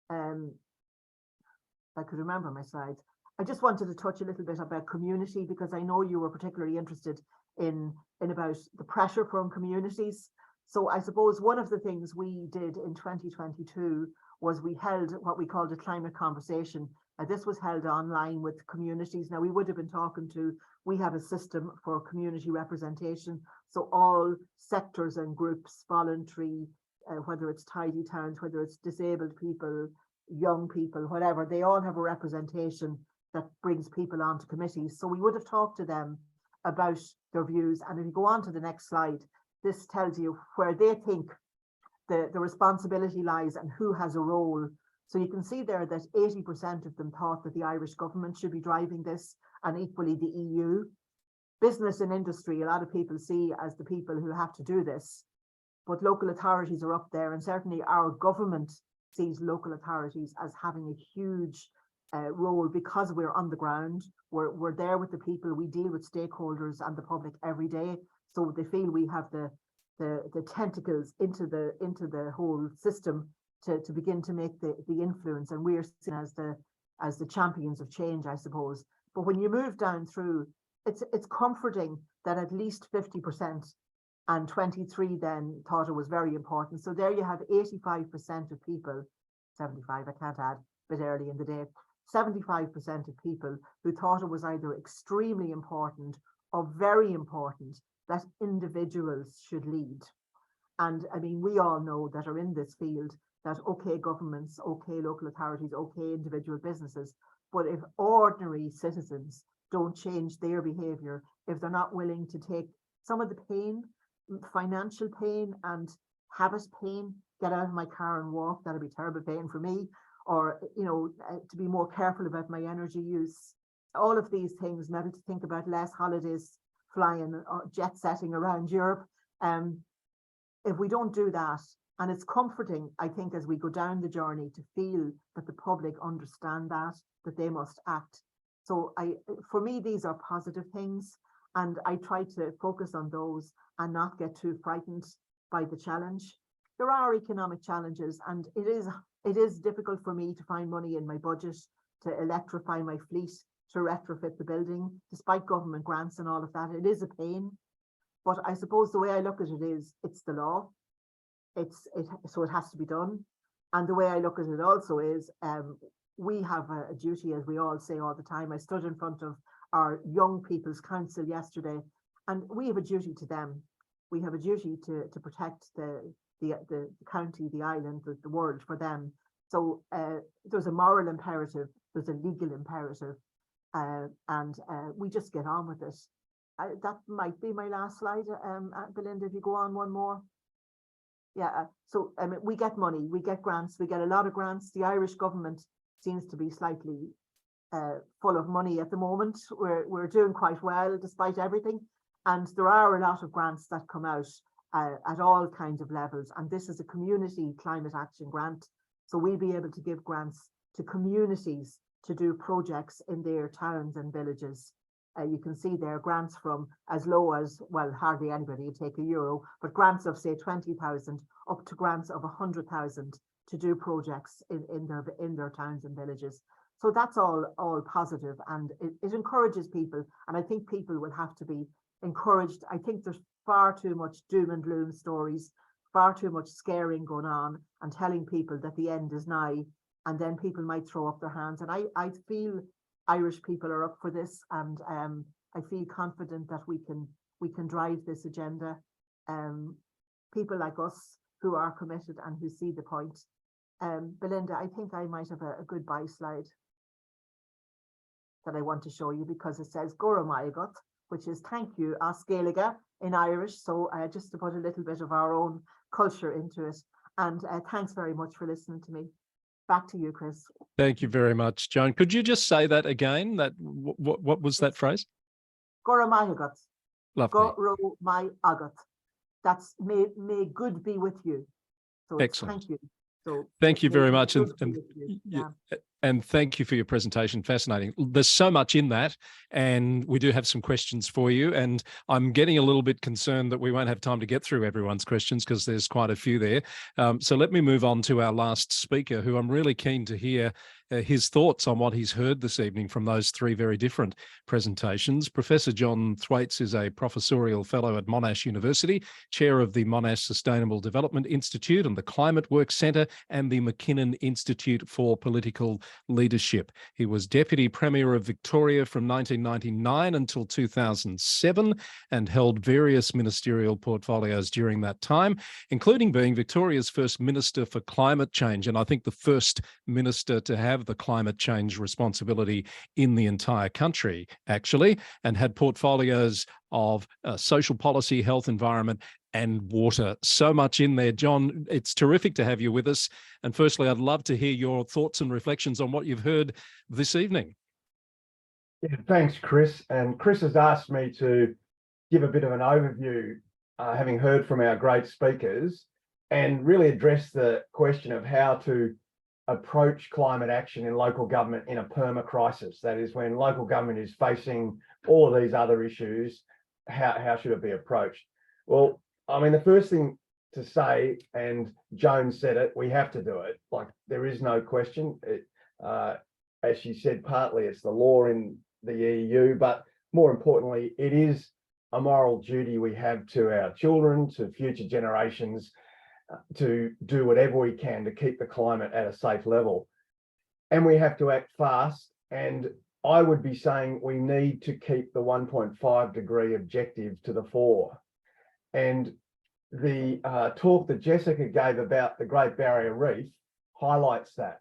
I could remember my slides. I just wanted to touch a little bit about community, because I know you were particularly interested in about the pressure from communities. So I suppose one of the things we did in 2022 was we held what we called a climate conversation. This was held online with communities. Now we would have been talking to, we have a system for community representation. So all sectors and groups, voluntary, whether it's tidy towns, whether it's disabled people, young people, whatever, they all have a representation that brings people onto committees. So we would have talked to them about their views. And if you go on to the next slide, this tells you where they think the responsibility lies and who has a role. So you can see there that 80% of them thought that the Irish government should be driving this, and equally the EU. Business and industry, a lot of people see as the people who have to do this, but local authorities are up there, and certainly our government sees local authorities as having a huge role because we're on the ground. We're there with the people, we deal with stakeholders and the public every day. So they feel we have the tentacles into the whole system to begin to make the influence, and we're seen as the champions of change, I suppose. But when you move down through, it's comforting that at least 50% and 23 then thought it was very important. So there you have 85% of people, 75, I can't add, a bit early in the day, 75% of people who thought it was either extremely important or very important that individuals should lead. And I mean, we all know that are in this field that okay governments, okay local authorities, okay individual businesses, but if ordinary citizens don't change their behaviour, if they're not willing to take some of the pain, financial pain and habit pain, get out of my car and walk, that'll be terrible pain for me, or to be more careful about my energy use, all of these things, maybe to think about less holidays, flying or jet setting around Europe. If we don't do that, and it's comforting, I think, as we go down the journey to feel that the public understand that they must act. So for me, these are positive things, and I try to focus on those and not get too frightened by the challenge. There are economic challenges, and it is difficult for me to find money in my budget to electrify my fleet, to retrofit the building, despite government grants and all of that. It is a pain, but I suppose the way I look at it is, it's the law. So it has to be done. And the way I look at it also is, we have a duty, as we all say all the time. I stood in front of our Young People's Council yesterday, and we have a duty to them. We have a duty to protect the county, the island, the world for them. So there's a moral imperative, there's a legal imperative, and we just get on with it. that might be my last slide, Belinda, if you go on one more. Yeah, so we get money, we get grants, we get a lot of grants. The Irish government seems to be slightly full of money at the moment. We're doing quite well despite everything. And there are a lot of grants that come out at all kinds of levels. And this is a community climate action grant. So we'll be able to give grants to communities to do projects in their towns and villages. You can see there grants from as low as, well, hardly anybody would take €1, but grants of say 20,000 up to grants of 100,000 to do projects in their towns and villages. So that's all positive, and it encourages people. And I think people will have to be encouraged. I think there's far too much doom and gloom stories, far too much scaring going on and telling people that the end is nigh, and then people might throw up their hands. And I feel Irish people are up for this, and I feel confident that we can drive this agenda. People like us who are committed and who see the point. Belinda, I think I might have a goodbye slide that I want to show you, because it says Gora Maigat, which is thank you, Ascélaga in Irish. So just to put a little bit of our own culture into it. And thanks very much for listening to me. Back to you, Chris. Thank you very much, Joan. Could you just say that again? That what was that phrase? Gora Maigat. Lovely. Gora Maigat. That's may good be with you. So excellent. Thank you. So thank you very much. And And thank you for your presentation. Fascinating. There's so much in that, and we do have some questions for you. And I'm getting a little bit concerned that we won't have time to get through everyone's questions because there's quite a few there. So let me move on to our last speaker, who I'm really keen to hear his thoughts on what he's heard this evening from those three very different presentations. Professor John Thwaites is a professorial fellow at Monash University, chair of the Monash Sustainable Development Institute and the Climate Work Centre and the McKinnon Institute for Political Leadership. He was Deputy Premier of Victoria from 1999 until 2007 and held various ministerial portfolios during that time, including being Victoria's first Minister for Climate Change, and I think the first minister to have the climate change responsibility in the entire country, actually, and had portfolios of social policy, health, environment, and water. So much in there. John, it's terrific to have you with us. And firstly, I'd love to hear your thoughts and reflections on what you've heard this evening. Yeah, thanks, Chris. And Chris has asked me to give a bit of an overview, having heard from our great speakers, and really address the question of how to approach climate action in local government in a permacrisis. That is, when local government is facing all of these other issues, how should it be approached? Well, I mean, the first thing to say, and Joan said it, we have to do it. Like, there is no question. As she said, partly it's the law in the EU, but more importantly, it is a moral duty we have to our children, to future generations, to do whatever we can to keep the climate at a safe level. And we have to act fast. And I would be saying we need to keep the 1.5 degree objective to the fore. And the talk that Jessica gave about the Great Barrier Reef highlights that,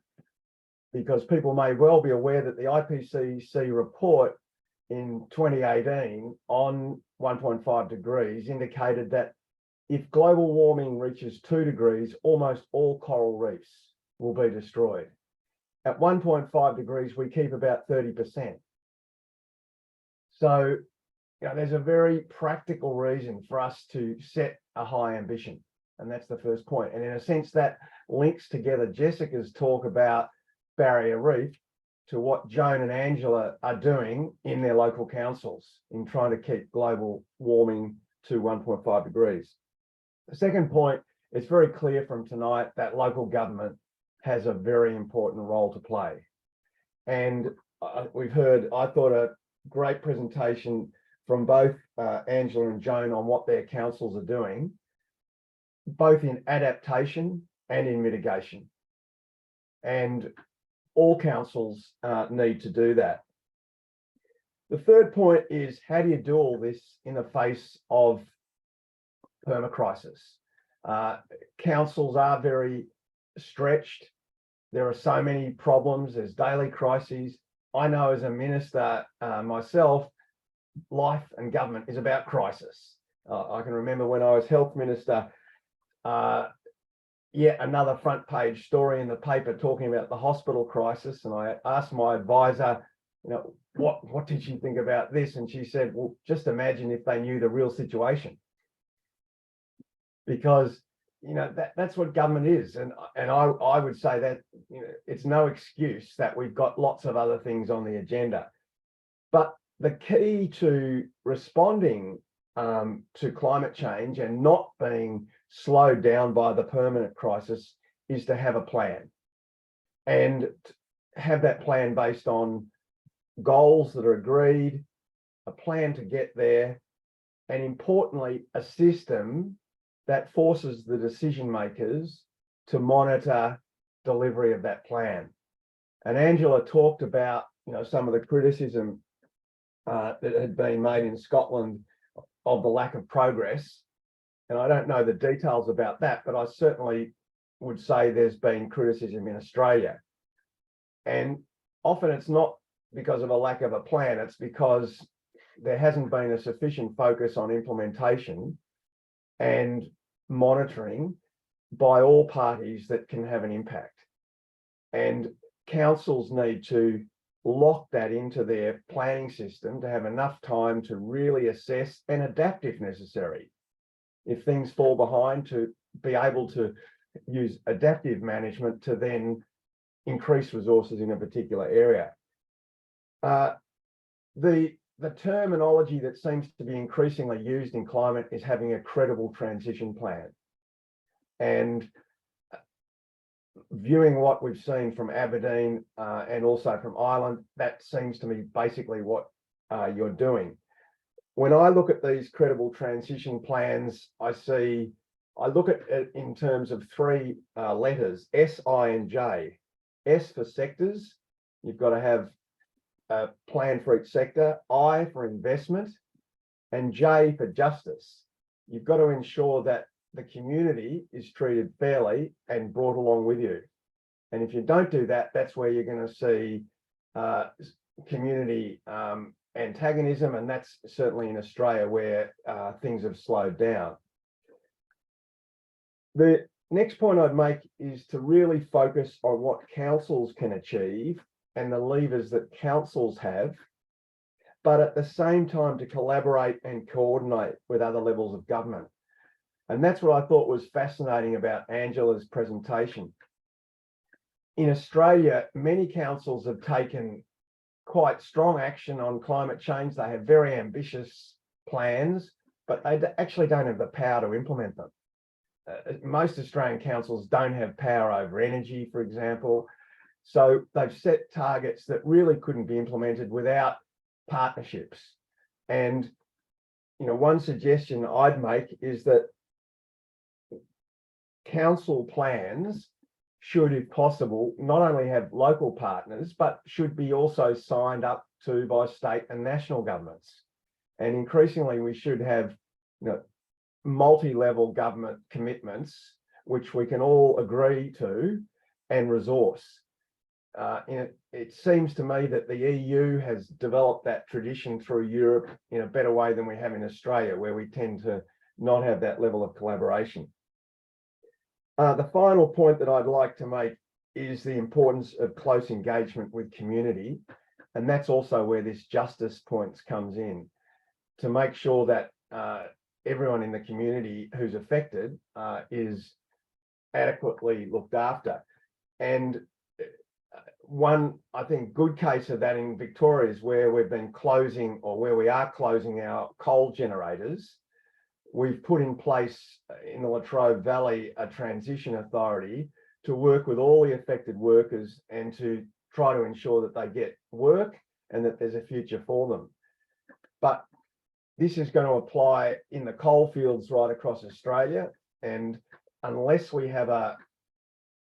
because people may well be aware that the IPCC report in 2018 on 1.5 degrees indicated that if global warming reaches 2 degrees, almost all coral reefs will be destroyed. At 1.5 degrees, we keep about 30%. So, you know, there's a very practical reason for us to set a high ambition. And that's the first point. And in a sense, that links together Jessica's talk about Barrier Reef to what Joan and Angela are doing in their local councils in trying to keep global warming to 1.5 degrees. The second point, it's very clear from tonight that local government has a very important role to play. And we've heard, I thought, a great presentation from both Angela and Joan on what their councils are doing, both in adaptation and in mitigation. And all councils need to do that. The third point is, how do you do all this in the face of permacrisis? Councils are very stretched. There are so many problems. There's daily crises. I know as a minister myself, life and government is about crisis. I can remember when I was health minister, yet another front page story in the paper talking about the hospital crisis. And I asked my advisor, you know, what did she think about this? And she said, well, just imagine if they knew the real situation. Because, you know, that's what government is. And I would say that, you know, it's no excuse that we've got lots of other things on the agenda. But the key to responding to climate change and not being slowed down by the permanent crisis is to have a plan, and have that plan based on goals that are agreed, a plan to get there, and importantly, a system that forces the decision makers to monitor delivery of that plan. And Angela talked about, you know, some of the criticism that had been made in Scotland of the lack of progress. And I don't know the details about that, but I certainly would say there's been criticism in Australia. And often it's not because of a lack of a plan, it's because there hasn't been a sufficient focus on implementation and monitoring by all parties that can have an impact. And councils need to lock that into their planning system to have enough time to really assess and adapt if necessary. If things fall behind, to be able to use adaptive management to then increase resources in a particular area. The terminology that seems to be increasingly used in climate is having a credible transition plan. And viewing what we've seen from Aberdeen and also from Ireland, that seems to me basically what you're doing. When I look at these credible transition plans, I look at it in terms of three letters, S, I, and J. S for sectors, you've got to have a plan for each sector, I for investment, and J for justice. You've got to ensure that the community is treated fairly and brought along with you. And if you don't do that, that's where you're going to see community antagonism, and that's certainly in Australia where things have slowed down. The next point I'd make is to really focus on what councils can achieve and the levers that councils have, but at the same time to collaborate and coordinate with other levels of government. And that's what I thought was fascinating about Angela's presentation. In Australia, many councils have taken quite strong action on climate change. They have very ambitious plans, but they actually don't have the power to implement them. Most Australian councils don't have power over energy, for example. So they've set targets that really couldn't be implemented without partnerships. And, you know, one suggestion I'd make is that council plans should, if possible, not only have local partners, but should be also signed up to by state and national governments. And increasingly, we should have, you know, multi-level government commitments, which we can all agree to and resource. It seems to me that the EU has developed that tradition through Europe in a better way than we have in Australia, where we tend to not have that level of collaboration. The final point that I'd like to make is the importance of close engagement with community. And that's also where this justice points comes in, to make sure that everyone in the community who's affected is adequately looked after. And one, I think, good case of that in Victoria is where we've been closing, or where we are closing, our coal generators. We've put in place in the Latrobe Valley a transition authority to work with all the affected workers and to try to ensure that they get work and that there's a future for them. But this is going to apply in the coal fields right across Australia. And unless we have a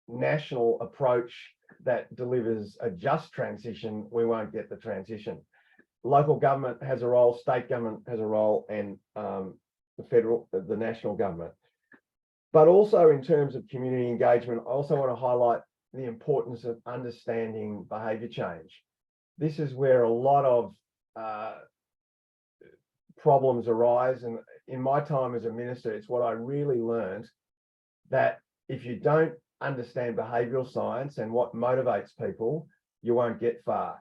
national approach that delivers a just transition, we won't get the transition. Local government has a role, state government has a role, and the national government. But also in terms of community engagement, I also want to highlight the importance of understanding behaviour change. This is where a lot of problems arise. And in my time as a minister, it's what I really learned, that if you don't understand behavioural science and what motivates people, you won't get far.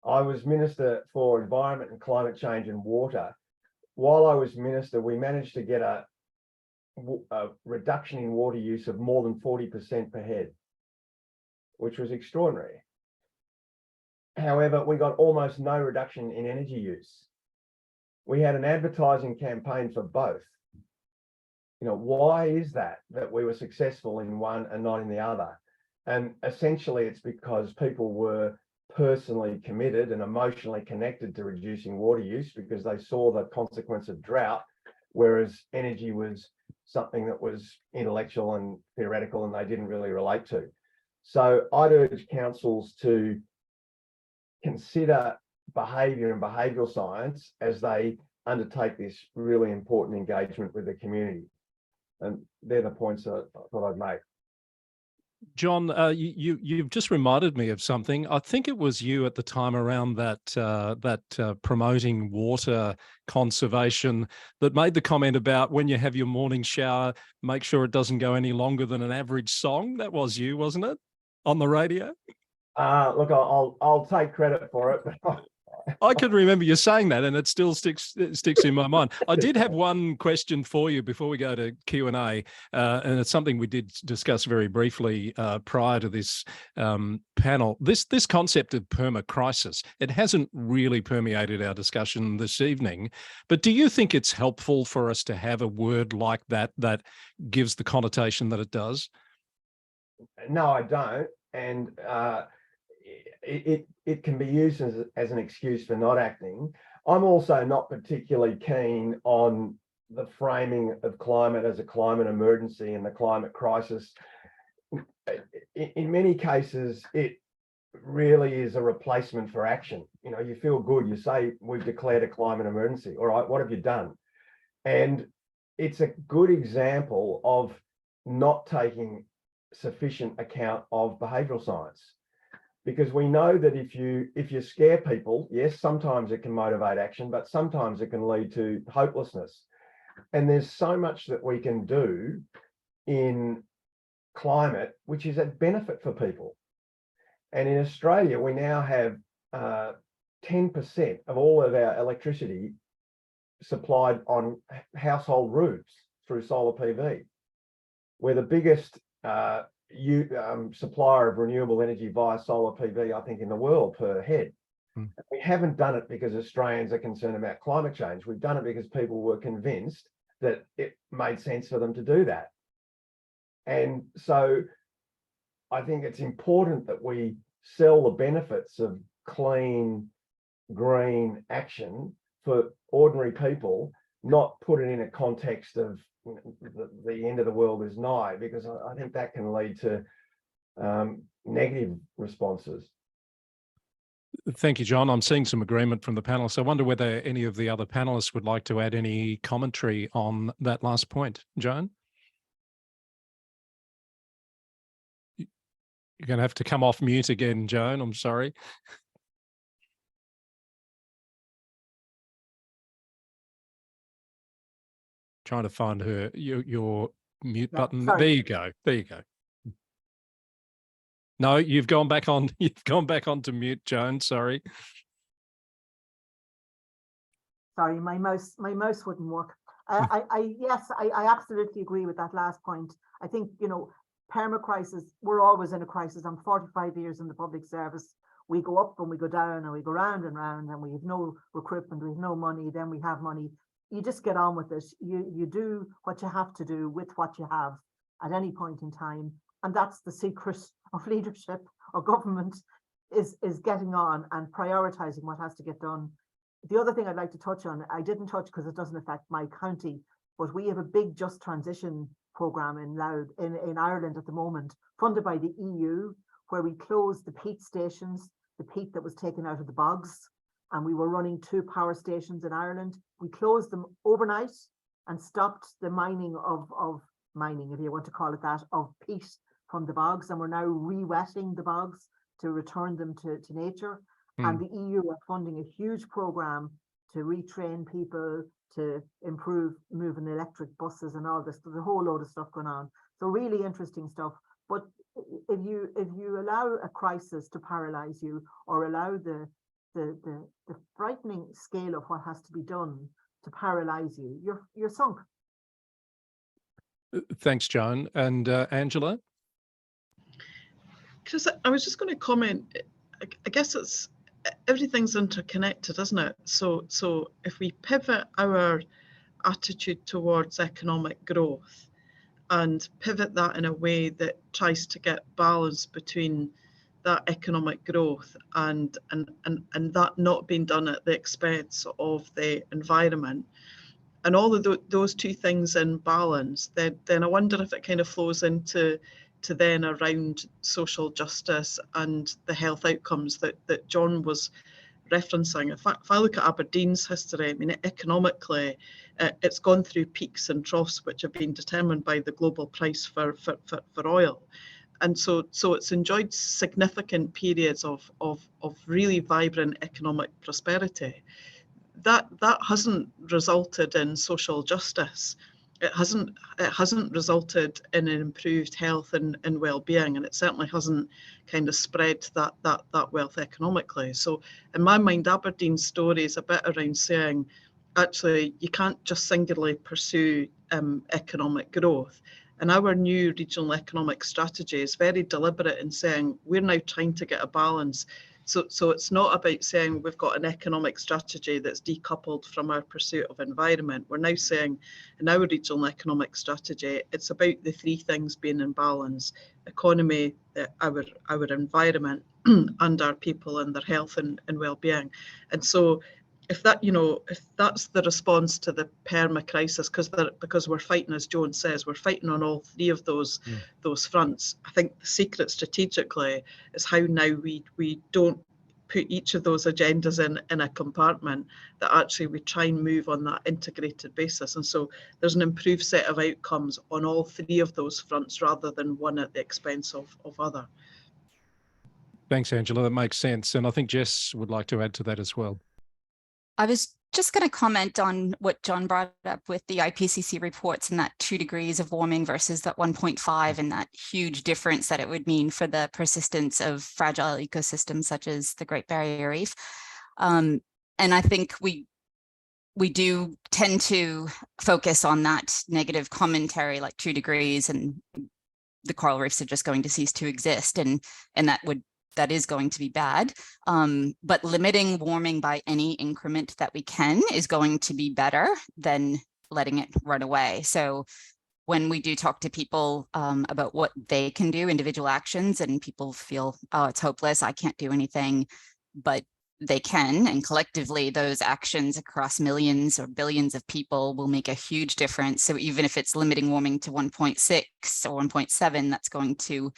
I was Minister for Environment and Climate Change and Water. While I was Minister, we managed to get a reduction in water use of more than 40% per head, which was extraordinary. However, we got almost no reduction in energy use. We had an advertising campaign for both. You know, why is that we were successful in one and not in the other? And essentially it's because people were personally committed and emotionally connected to reducing water use because they saw the consequence of drought, whereas energy was something that was intellectual and theoretical and they didn't really relate to. So I'd urge councils to consider behaviour and behavioural science as they undertake this really important engagement with the community. And they're the points that I thought I'd make. John, you've just reminded me of something. I think it was you at the time around that promoting water conservation that made the comment about when you have your morning shower, make sure it doesn't go any longer than an average song. That was you, wasn't it? On the radio? Look, I'll take credit for it, but I can remember you saying that, and it still sticks in my mind. I did have one question for you before we go to Q&A, and it's something we did discuss very briefly prior to this panel. This concept of permacrisis, it hasn't really permeated our discussion this evening, but do you think it's helpful for us to have a word like that gives the connotation that it does? No, I don't. And it can be used as an excuse for not acting. I'm also not particularly keen on the framing of climate as a climate emergency and the climate crisis. In many cases, it really is a replacement for action. You know, you feel good, you say, we've declared a climate emergency. All right, what have you done? And it's a good example of not taking sufficient account of behavioural science. Because we know that if you scare people, yes, sometimes it can motivate action, but sometimes it can lead to hopelessness. And there's so much that we can do in climate, which is a benefit for people. And in Australia, we now have 10% of all of our electricity supplied on household roofs through solar PV. We're the biggest supplier of renewable energy via solar PV, I think, in the world per head. We haven't done it because Australians are concerned about climate change. We've done it because people were convinced that it made sense for them to do that. And so I think it's important that we sell the benefits of clean, green action for ordinary people, not put it in a context of the end of the world is nigh, because I think that can lead to negative responses. Thank you, John. I'm seeing some agreement from the panelists. I wonder whether any of the other panelists would like to add any commentary on that last point. Joan? You're going to have to come off mute again, Joan. I'm sorry. Trying to find your mute button. Sorry. There you go. There you go. No, you've gone back on. You've gone back onto mute, Joan. Sorry. Sorry, my mouse wouldn't work. Yes, I absolutely agree with that last point. I think, you know, permacrisis, we're always in a crisis. I'm 45 years in the public service. We go up and we go down and we go round and round, and we have no recruitment, we have no money, then we have money. You just get on with it. You do what you have to do with what you have at any point in time. And that's the secret of leadership or government, is getting on and prioritizing what has to get done. The other thing I'd like to touch on, I didn't touch because it doesn't affect my county, but we have a big Just Transition programme in Ireland at the moment, funded by the EU, where we closed the peat stations, the peat that was taken out of the bogs, and we were running 2 power stations in Ireland. We closed them overnight and stopped the mining of mining, if you want to call it that, of peat from the bogs, and we're now re-wetting the bogs to return them to nature. And the EU are funding a huge programme retrain people, to improve moving electric buses and all this. There's a whole load of stuff going on. So really interesting stuff. But if you allow a crisis to paralyze you, or allow the frightening scale of what has to be done to paralyze you, you're sunk. Thanks, Joan. And Angela? Chris, I was just going to comment. I guess it's everything's interconnected, isn't it? So if we pivot our attitude towards economic growth and pivot that in a way that tries to get balance between that economic growth and that not being done at the expense of the environment, and all of those two things in balance, then I wonder if it kind of flows into then around social justice and the health outcomes that John was referencing. If I look at Aberdeen's history, I mean, economically, it's gone through peaks and troughs which have been determined by the global price for oil. And so it's enjoyed significant periods of really vibrant economic prosperity. That hasn't resulted in social justice. It hasn't resulted in an improved health and well-being, and it certainly hasn't kind of spread that wealth economically. So in my mind, Aberdeen's story is a bit around saying, actually, you can't just singularly pursue economic growth. And our new regional economic strategy is very deliberate in saying we're now trying to get a balance. So it's not about saying we've got an economic strategy that's decoupled from our pursuit of environment. We're now saying in our regional economic strategy, it's about the three things being in balance: economy, our environment, and our people and their health and well-being. And so if that's the response to the permacrisis, because we're fighting, as Joan says, we're fighting on all three of those fronts. I think the secret strategically is how now we don't put each of those agendas in a compartment, that actually we try and move on that integrated basis. And so there's an improved set of outcomes on all three of those fronts rather than one at the expense of other. Thanks, Angela. That makes sense. And I think Jess would like to add to that as well. I was just going to comment on what John brought up with the IPCC reports and that 2 degrees of warming versus that 1.5, and that huge difference that it would mean for the persistence of fragile ecosystems such as the Great Barrier Reef. And I think we do tend to focus on that negative commentary, like 2 degrees and the coral reefs are just going to cease to exist, and that is going to be bad. But limiting warming by any increment that we can is going to be better than letting it run away. So when we do talk to people about what they can do, individual actions, and people feel, oh, it's hopeless, I can't do anything, but they can, and collectively those actions across millions or billions of people will make a huge difference. So even if it's limiting warming to 1.6 or 1.7, that's going to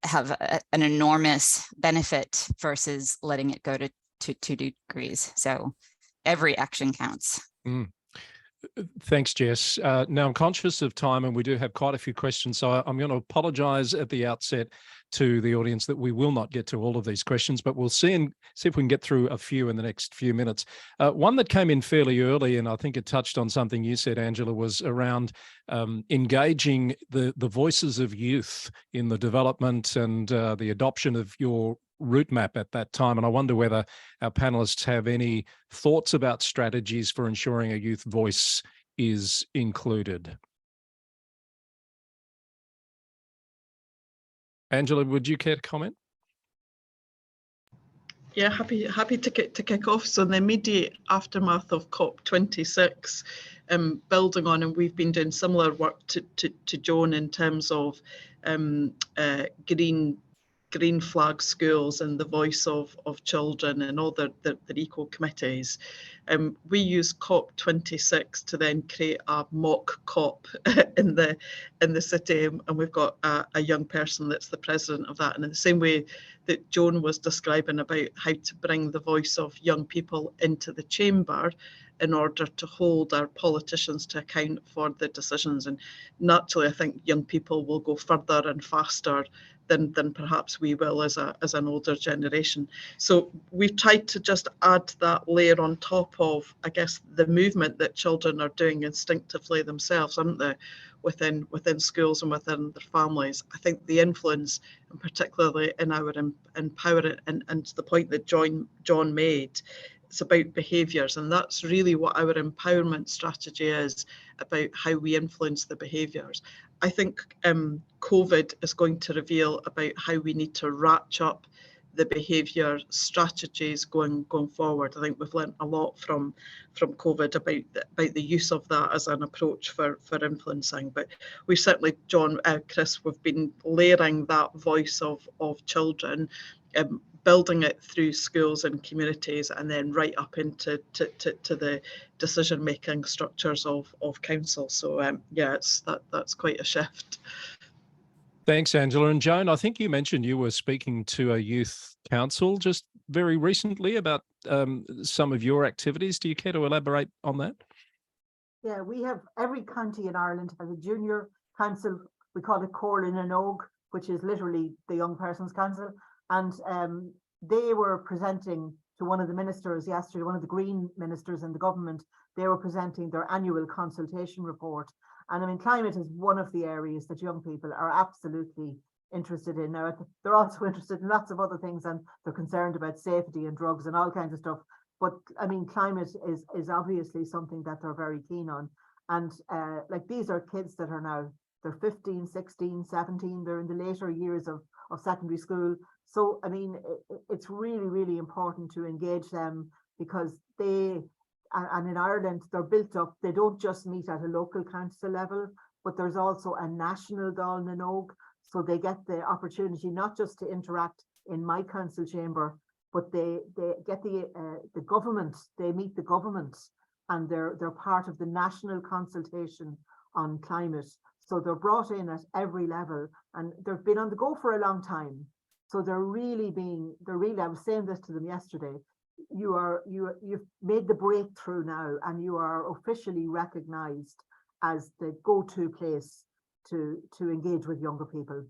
have an enormous benefit versus letting it go to 2 degrees. So every action counts. Thanks, Jess. Now I'm conscious of time and we do have quite a few questions. So I'm going to apologize at the outset to the audience that we will not get to all of these questions, but we'll see if we can get through a few in the next few minutes. One that came in fairly early, and I think it touched on something you said, Angela, was around engaging the voices of youth in the development and the adoption of your route map at that time. And I wonder whether our panelists have any thoughts about strategies for ensuring a youth voice is included. Angela, would you care to comment? Yeah, happy to kick off. So in the immediate aftermath of COP26, building on, and we've been doing similar work to Joan in terms of green flag schools and the voice of children and all the eco committees. We use COP26 to then create a mock COP in the city, and we've got a young person that's the president of that. And in the same way that Joan was describing about how to bring the voice of young people into the chamber in order to hold our politicians to account for the decisions. And naturally, I think young people will go further and faster than perhaps we will as an older generation. So we've tried to just add that layer on top of, I guess, the movement that children are doing instinctively themselves, aren't they, within schools and within their families. I think the influence, and particularly in our empowerment, and the point that John made, it's about behaviours, and that's really what our empowerment strategy is about, how we influence the behaviours. I think COVID is going to reveal about how we need to ratchet up the behaviour strategies going forward. I think we've learned a lot from COVID about the use of that as an approach for influencing. But we certainly, John, Chris, we've been layering that voice of children, building it through schools and communities, and then right up into to the decision-making structures of council. So yeah, that's quite a shift. Thanks, Angela. And Joan, I think you mentioned you were speaking to a youth council just very recently about some of your activities. Do you care to elaborate on that? Yeah, we have, every county in Ireland has a junior council. We call it Corlin and Og, which is literally the young person's council. And they were presenting to one of the ministers yesterday, one of the Green ministers in the government. They were presenting their annual consultation report. And I mean, climate is one of the areas that young people are absolutely interested in. Now, they're also interested in lots of other things, and they're concerned about safety and drugs and all kinds of stuff. But I mean, climate is obviously something that they're very keen on. And like, these are kids that are now, they're 15, 16, 17, they're in the later years of secondary school. So, I mean, it's really, really important to engage them, because they, and in Ireland, they're built up, they don't just meet at a local council level, but there's also a national Dáil na nÓg. So they get the opportunity not just to interact in my council chamber, but they get the government, they meet the government, and they're part of the national consultation on climate. So they're brought in at every level, and they've been on the go for a long time. So they're really, I was saying this to them yesterday, you've made the breakthrough now, and you are officially recognized as the go-to place to engage with younger people.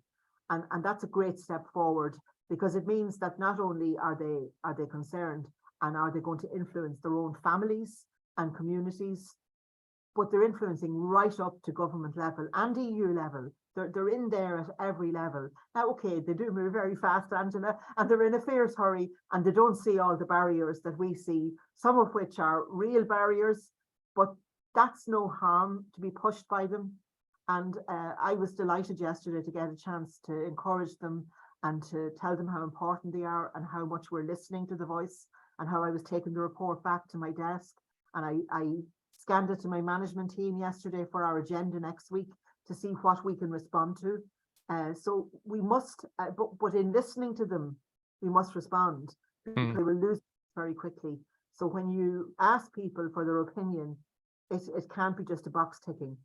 And that's a great step forward, because it means that not only are they concerned and are they going to influence their own families and communities, but they're influencing right up to government level and EU level. They're in there at every level. Now, okay, they do move very fast, Angela, and they're in a fierce hurry, and they don't see all the barriers that we see, some of which are real barriers, but that's no harm to be pushed by them. And I was delighted yesterday to get a chance to encourage them and to tell them how important they are and how much we're listening to the voice, and how I was taking the report back to my desk. And I scanned it to my management team yesterday for our agenda next week to see what we can respond to. So we must, but in listening to them, we must respond, because they will lose very quickly. So when you ask people for their opinion, it can't be just a box ticking.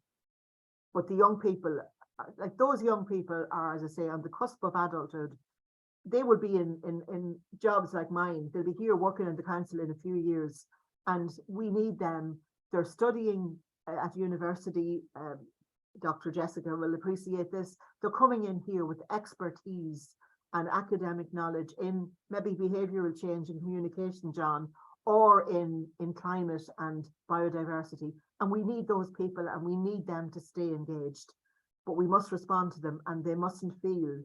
But the young people, like those young people are, as I say, on the cusp of adulthood. They will be in jobs like mine. They'll be here working in the council in a few years, and we need them. They're studying at university. Dr. Jessica will appreciate this. They're coming in here with expertise and academic knowledge in maybe behavioural change and communication, John, or in climate and biodiversity. And we need those people, and we need them to stay engaged. But we must respond to them, and they must feel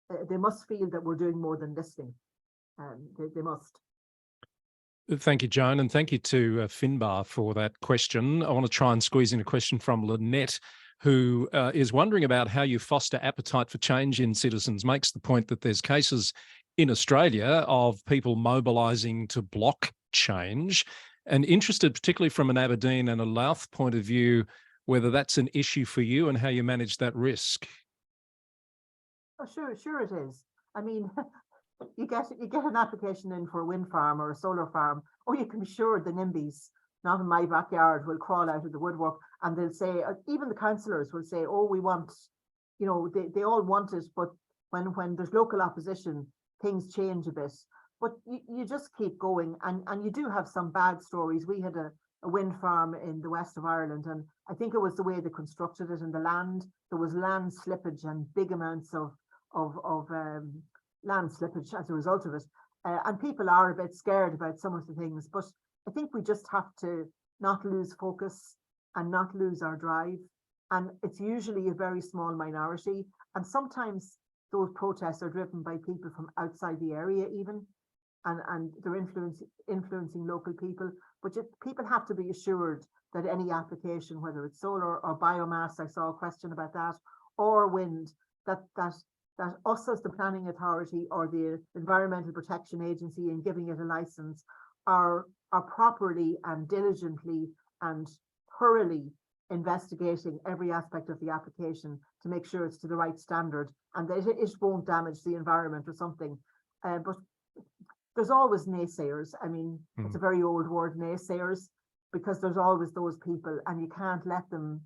that we're doing more than listening. They must. Thank you, Joan, and thank you to Finbar for that question. I want to try and squeeze in a question from Lynette, who is wondering about how you foster appetite for change in citizens. Makes the point that there's cases in Australia of people mobilising to block change, and interested particularly from an Aberdeen and a Louth point of view, whether that's an issue for you and how you manage that risk. Oh, sure it is. I mean, you get an application in for a wind farm or a solar farm. Oh, you can be sure the NIMBYs, not in my backyard, will crawl out of the woodwork, and they'll say, even the councillors will say, oh, we want, you know, they all want it, but when there's local opposition, things change a bit. But you just keep going, and you do have some bad stories. We had a wind farm in the west of Ireland, and I think it was the way they constructed it, and the land, there was land slippage and big amounts of land slippage as a result of it. And people are a bit scared about some of the things, but I think we just have to not lose focus and not lose our drive. And it's usually a very small minority. And sometimes those protests are driven by people from outside the area even, and they're influencing local people. But people have to be assured that any application, whether it's solar or biomass, I saw a question about that, or wind, that us as the planning authority or the Environmental Protection Agency in giving it a license are properly and diligently and thoroughly investigating every aspect of the application to make sure it's to the right standard and that it won't damage the environment or something. But there's always naysayers. I mean, it's a very old word, naysayers, because there's always those people, and you can't let them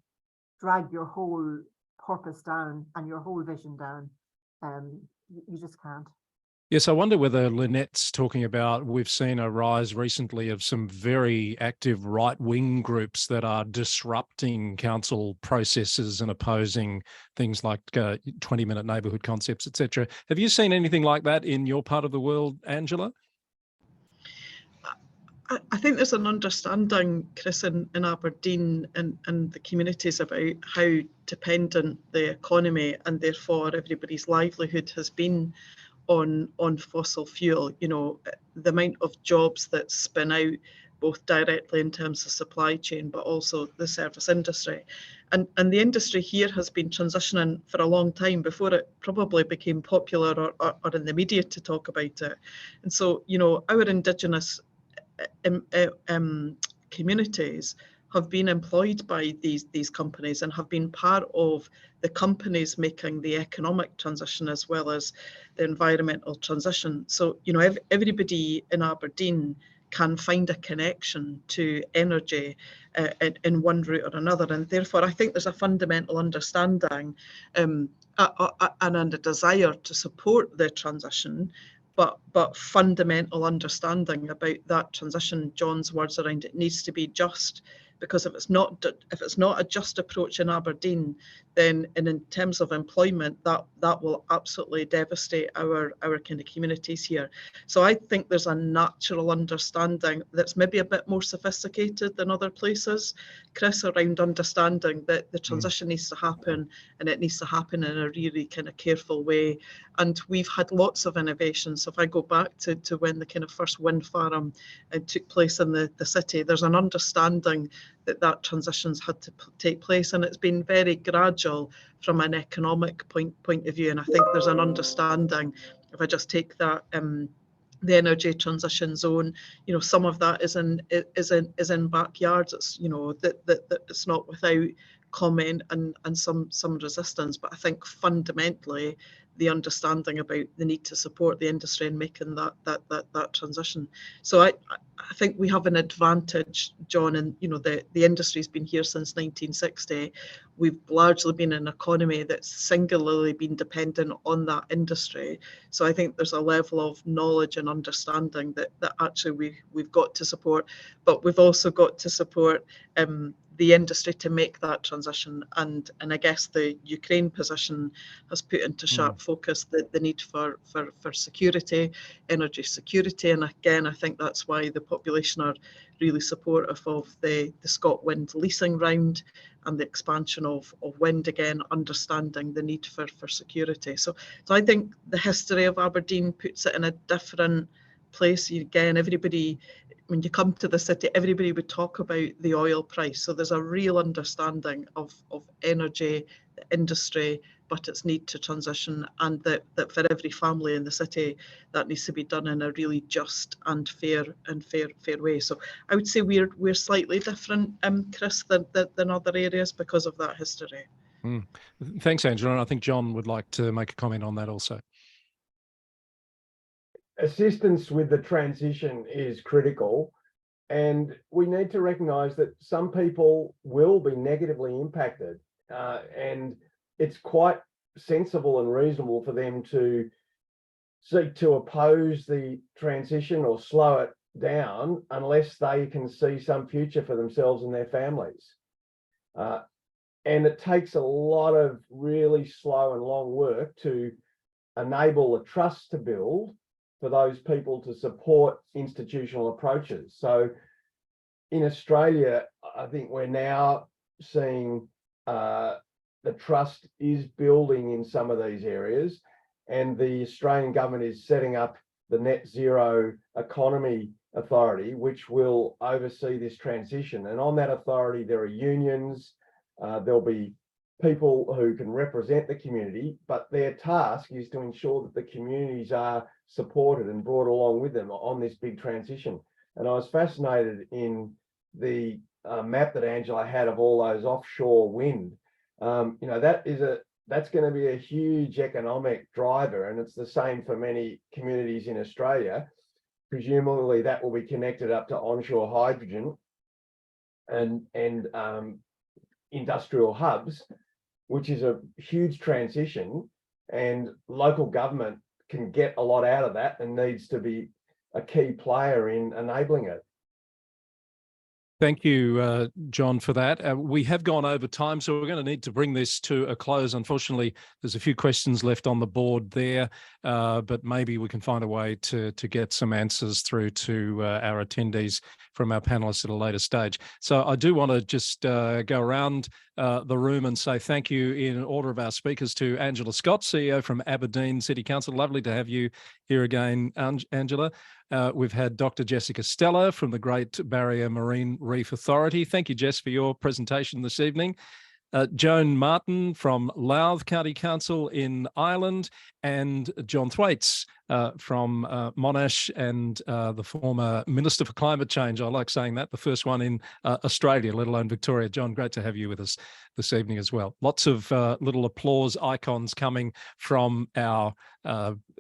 drag your whole purpose down and your whole vision down. You just can't. Yes, I wonder whether Lynette's talking about, we've seen a rise recently of some very active right-wing groups that are disrupting council processes and opposing things like 20-minute neighbourhood concepts, etc. Have you seen anything like that in your part of the world, Angela? I think there's an understanding, Chris, in Aberdeen and the communities about how dependent the economy and therefore everybody's livelihood has been on fossil fuel. You know, the amount of jobs that spin out both directly in terms of supply chain, but also the service industry. And the industry here has been transitioning for a long time before it probably became popular or in the media to talk about it. And so, you know, our Indigenous communities have been employed by these companies and have been part of the companies making the economic transition as well as the environmental transition. So, you know, everybody in Aberdeen can find a connection to energy in one route or another, and therefore I think there's a fundamental understanding and a desire to support the transition, but fundamental understanding about that transition. John's words around it needs to be just, because if it's not a just approach in Aberdeen, then in terms of employment, that will absolutely devastate our kind of communities here. So I think there's a natural understanding that's maybe a bit more sophisticated than other places, Chris, around understanding that the transition needs to happen, and it needs to happen in a really kind of careful way. And we've had lots of innovations. So if I go back to when the kind of first wind farm took place in the city, there's an understanding that transition's had to take place, and it's been very gradual from an economic point of view. And I think there's an understanding, if I just take that the energy transition zone, you know, some of that is in backyards. It's, you know, that it's not without comment and some resistance, but I think fundamentally the understanding about the need to support the industry in making that transition. So I think we have an advantage, John, and you know, the industry's been here since 1960. We've largely been an economy that's singularly been dependent on that industry. So I think there's a level of knowledge and understanding that actually we've got to support, but we've also got to support the industry to make that transition. And I guess the Ukraine position has put into sharp focus the need for security, energy security. And again, I think that's why the population are really supportive of the ScotWind leasing round and the expansion of wind, again, understanding the need for security. So I think the history of Aberdeen puts it in a different place. Again, everybody, when you come to the city, everybody would talk about the oil price. So there's a real understanding of energy, the industry, but its need to transition, and that for every family in the city, that needs to be done in a really just and fair way. So I would say we're slightly different, Chris, than other areas because of that history. Thanks, Angela. And I think John would like to make a comment on that also. Assistance with the transition is critical, and we need to recognise that some people will be negatively impacted, and it's quite sensible and reasonable for them to seek to oppose the transition or slow it down unless they can see some future for themselves and their families. And it takes a lot of really slow and long work to enable a trust to build for those people to support institutional approaches. So in Australia, I think we're now seeing the trust is building in some of these areas, and the Australian government is setting up the Net Zero Economy Authority, which will oversee this transition. And on that authority, there are unions, there'll be people who can represent the community, but their task is to ensure that the communities are supported and brought along with them on this big transition. And I was fascinated in the map that Angela had of all those offshore wind. You know, that's going to be a huge economic driver, and it's the same for many communities in Australia. Presumably that will be connected up to onshore hydrogen and industrial hubs, which is a huge transition, and local government can get a lot out of that and needs to be a key player in enabling it. Thank you, John, for that. We have gone over time, so we're going to need to bring this to a close. Unfortunately, there's a few questions left on the board there, but maybe we can find a way to get some answers through to our attendees from our panelists at a later stage. So I do want to just go around the room and say thank you in order of our speakers to Angela Scott, CEO from Aberdeen City Council. Lovely to have you here again, Angela. We've had Dr. Jessica Stella from the Great Barrier Marine Reef Authority. Thank you, Jess, for your presentation this evening. Joan Martin from Louth County Council in Ireland, and John Thwaites from Monash and the former Minister for Climate Change. I like saying that, the first one in Australia, let alone Victoria. John, great to have you with us this evening as well. Lots of little applause icons coming from our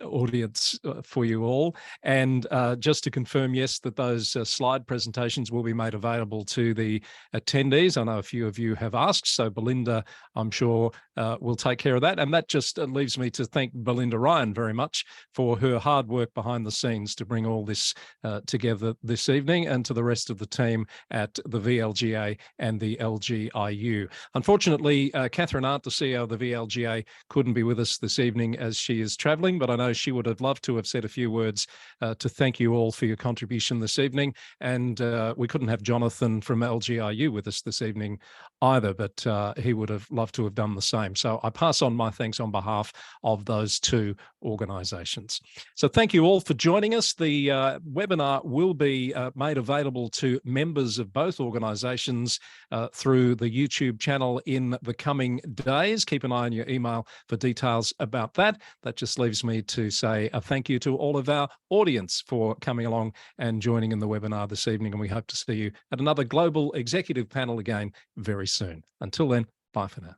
audience for you all. And just to confirm, yes, that those slide presentations will be made available to the attendees. I know a few of you have asked, so Belinda, I'm sure, will take care of that. And that just leaves me to thank Belinda Ryan very much for her hard work behind the scenes to bring all this together this evening, and to the rest of the team at the VLGA and the LGIU. Unfortunately, Catherine Arndt, the CEO of the VLGA, couldn't be with us this evening as she is travelling, but I know she would have loved to have said a few words to thank you all for your contribution this evening. And we couldn't have Jonathan from LGIU with us this evening either, but he would have loved to have done the same. So I pass on my thanks on behalf of those two organisations. So thank you all for joining us. The webinar will be made available to members of both organisations through the YouTube channel in the coming days. Keep an eye on your email for details about that. That just leaves me to say a thank you to all of our audience for coming along and joining in the webinar this evening, and we hope to see you at another Global Executive Panel again very soon. Until then, bye for now.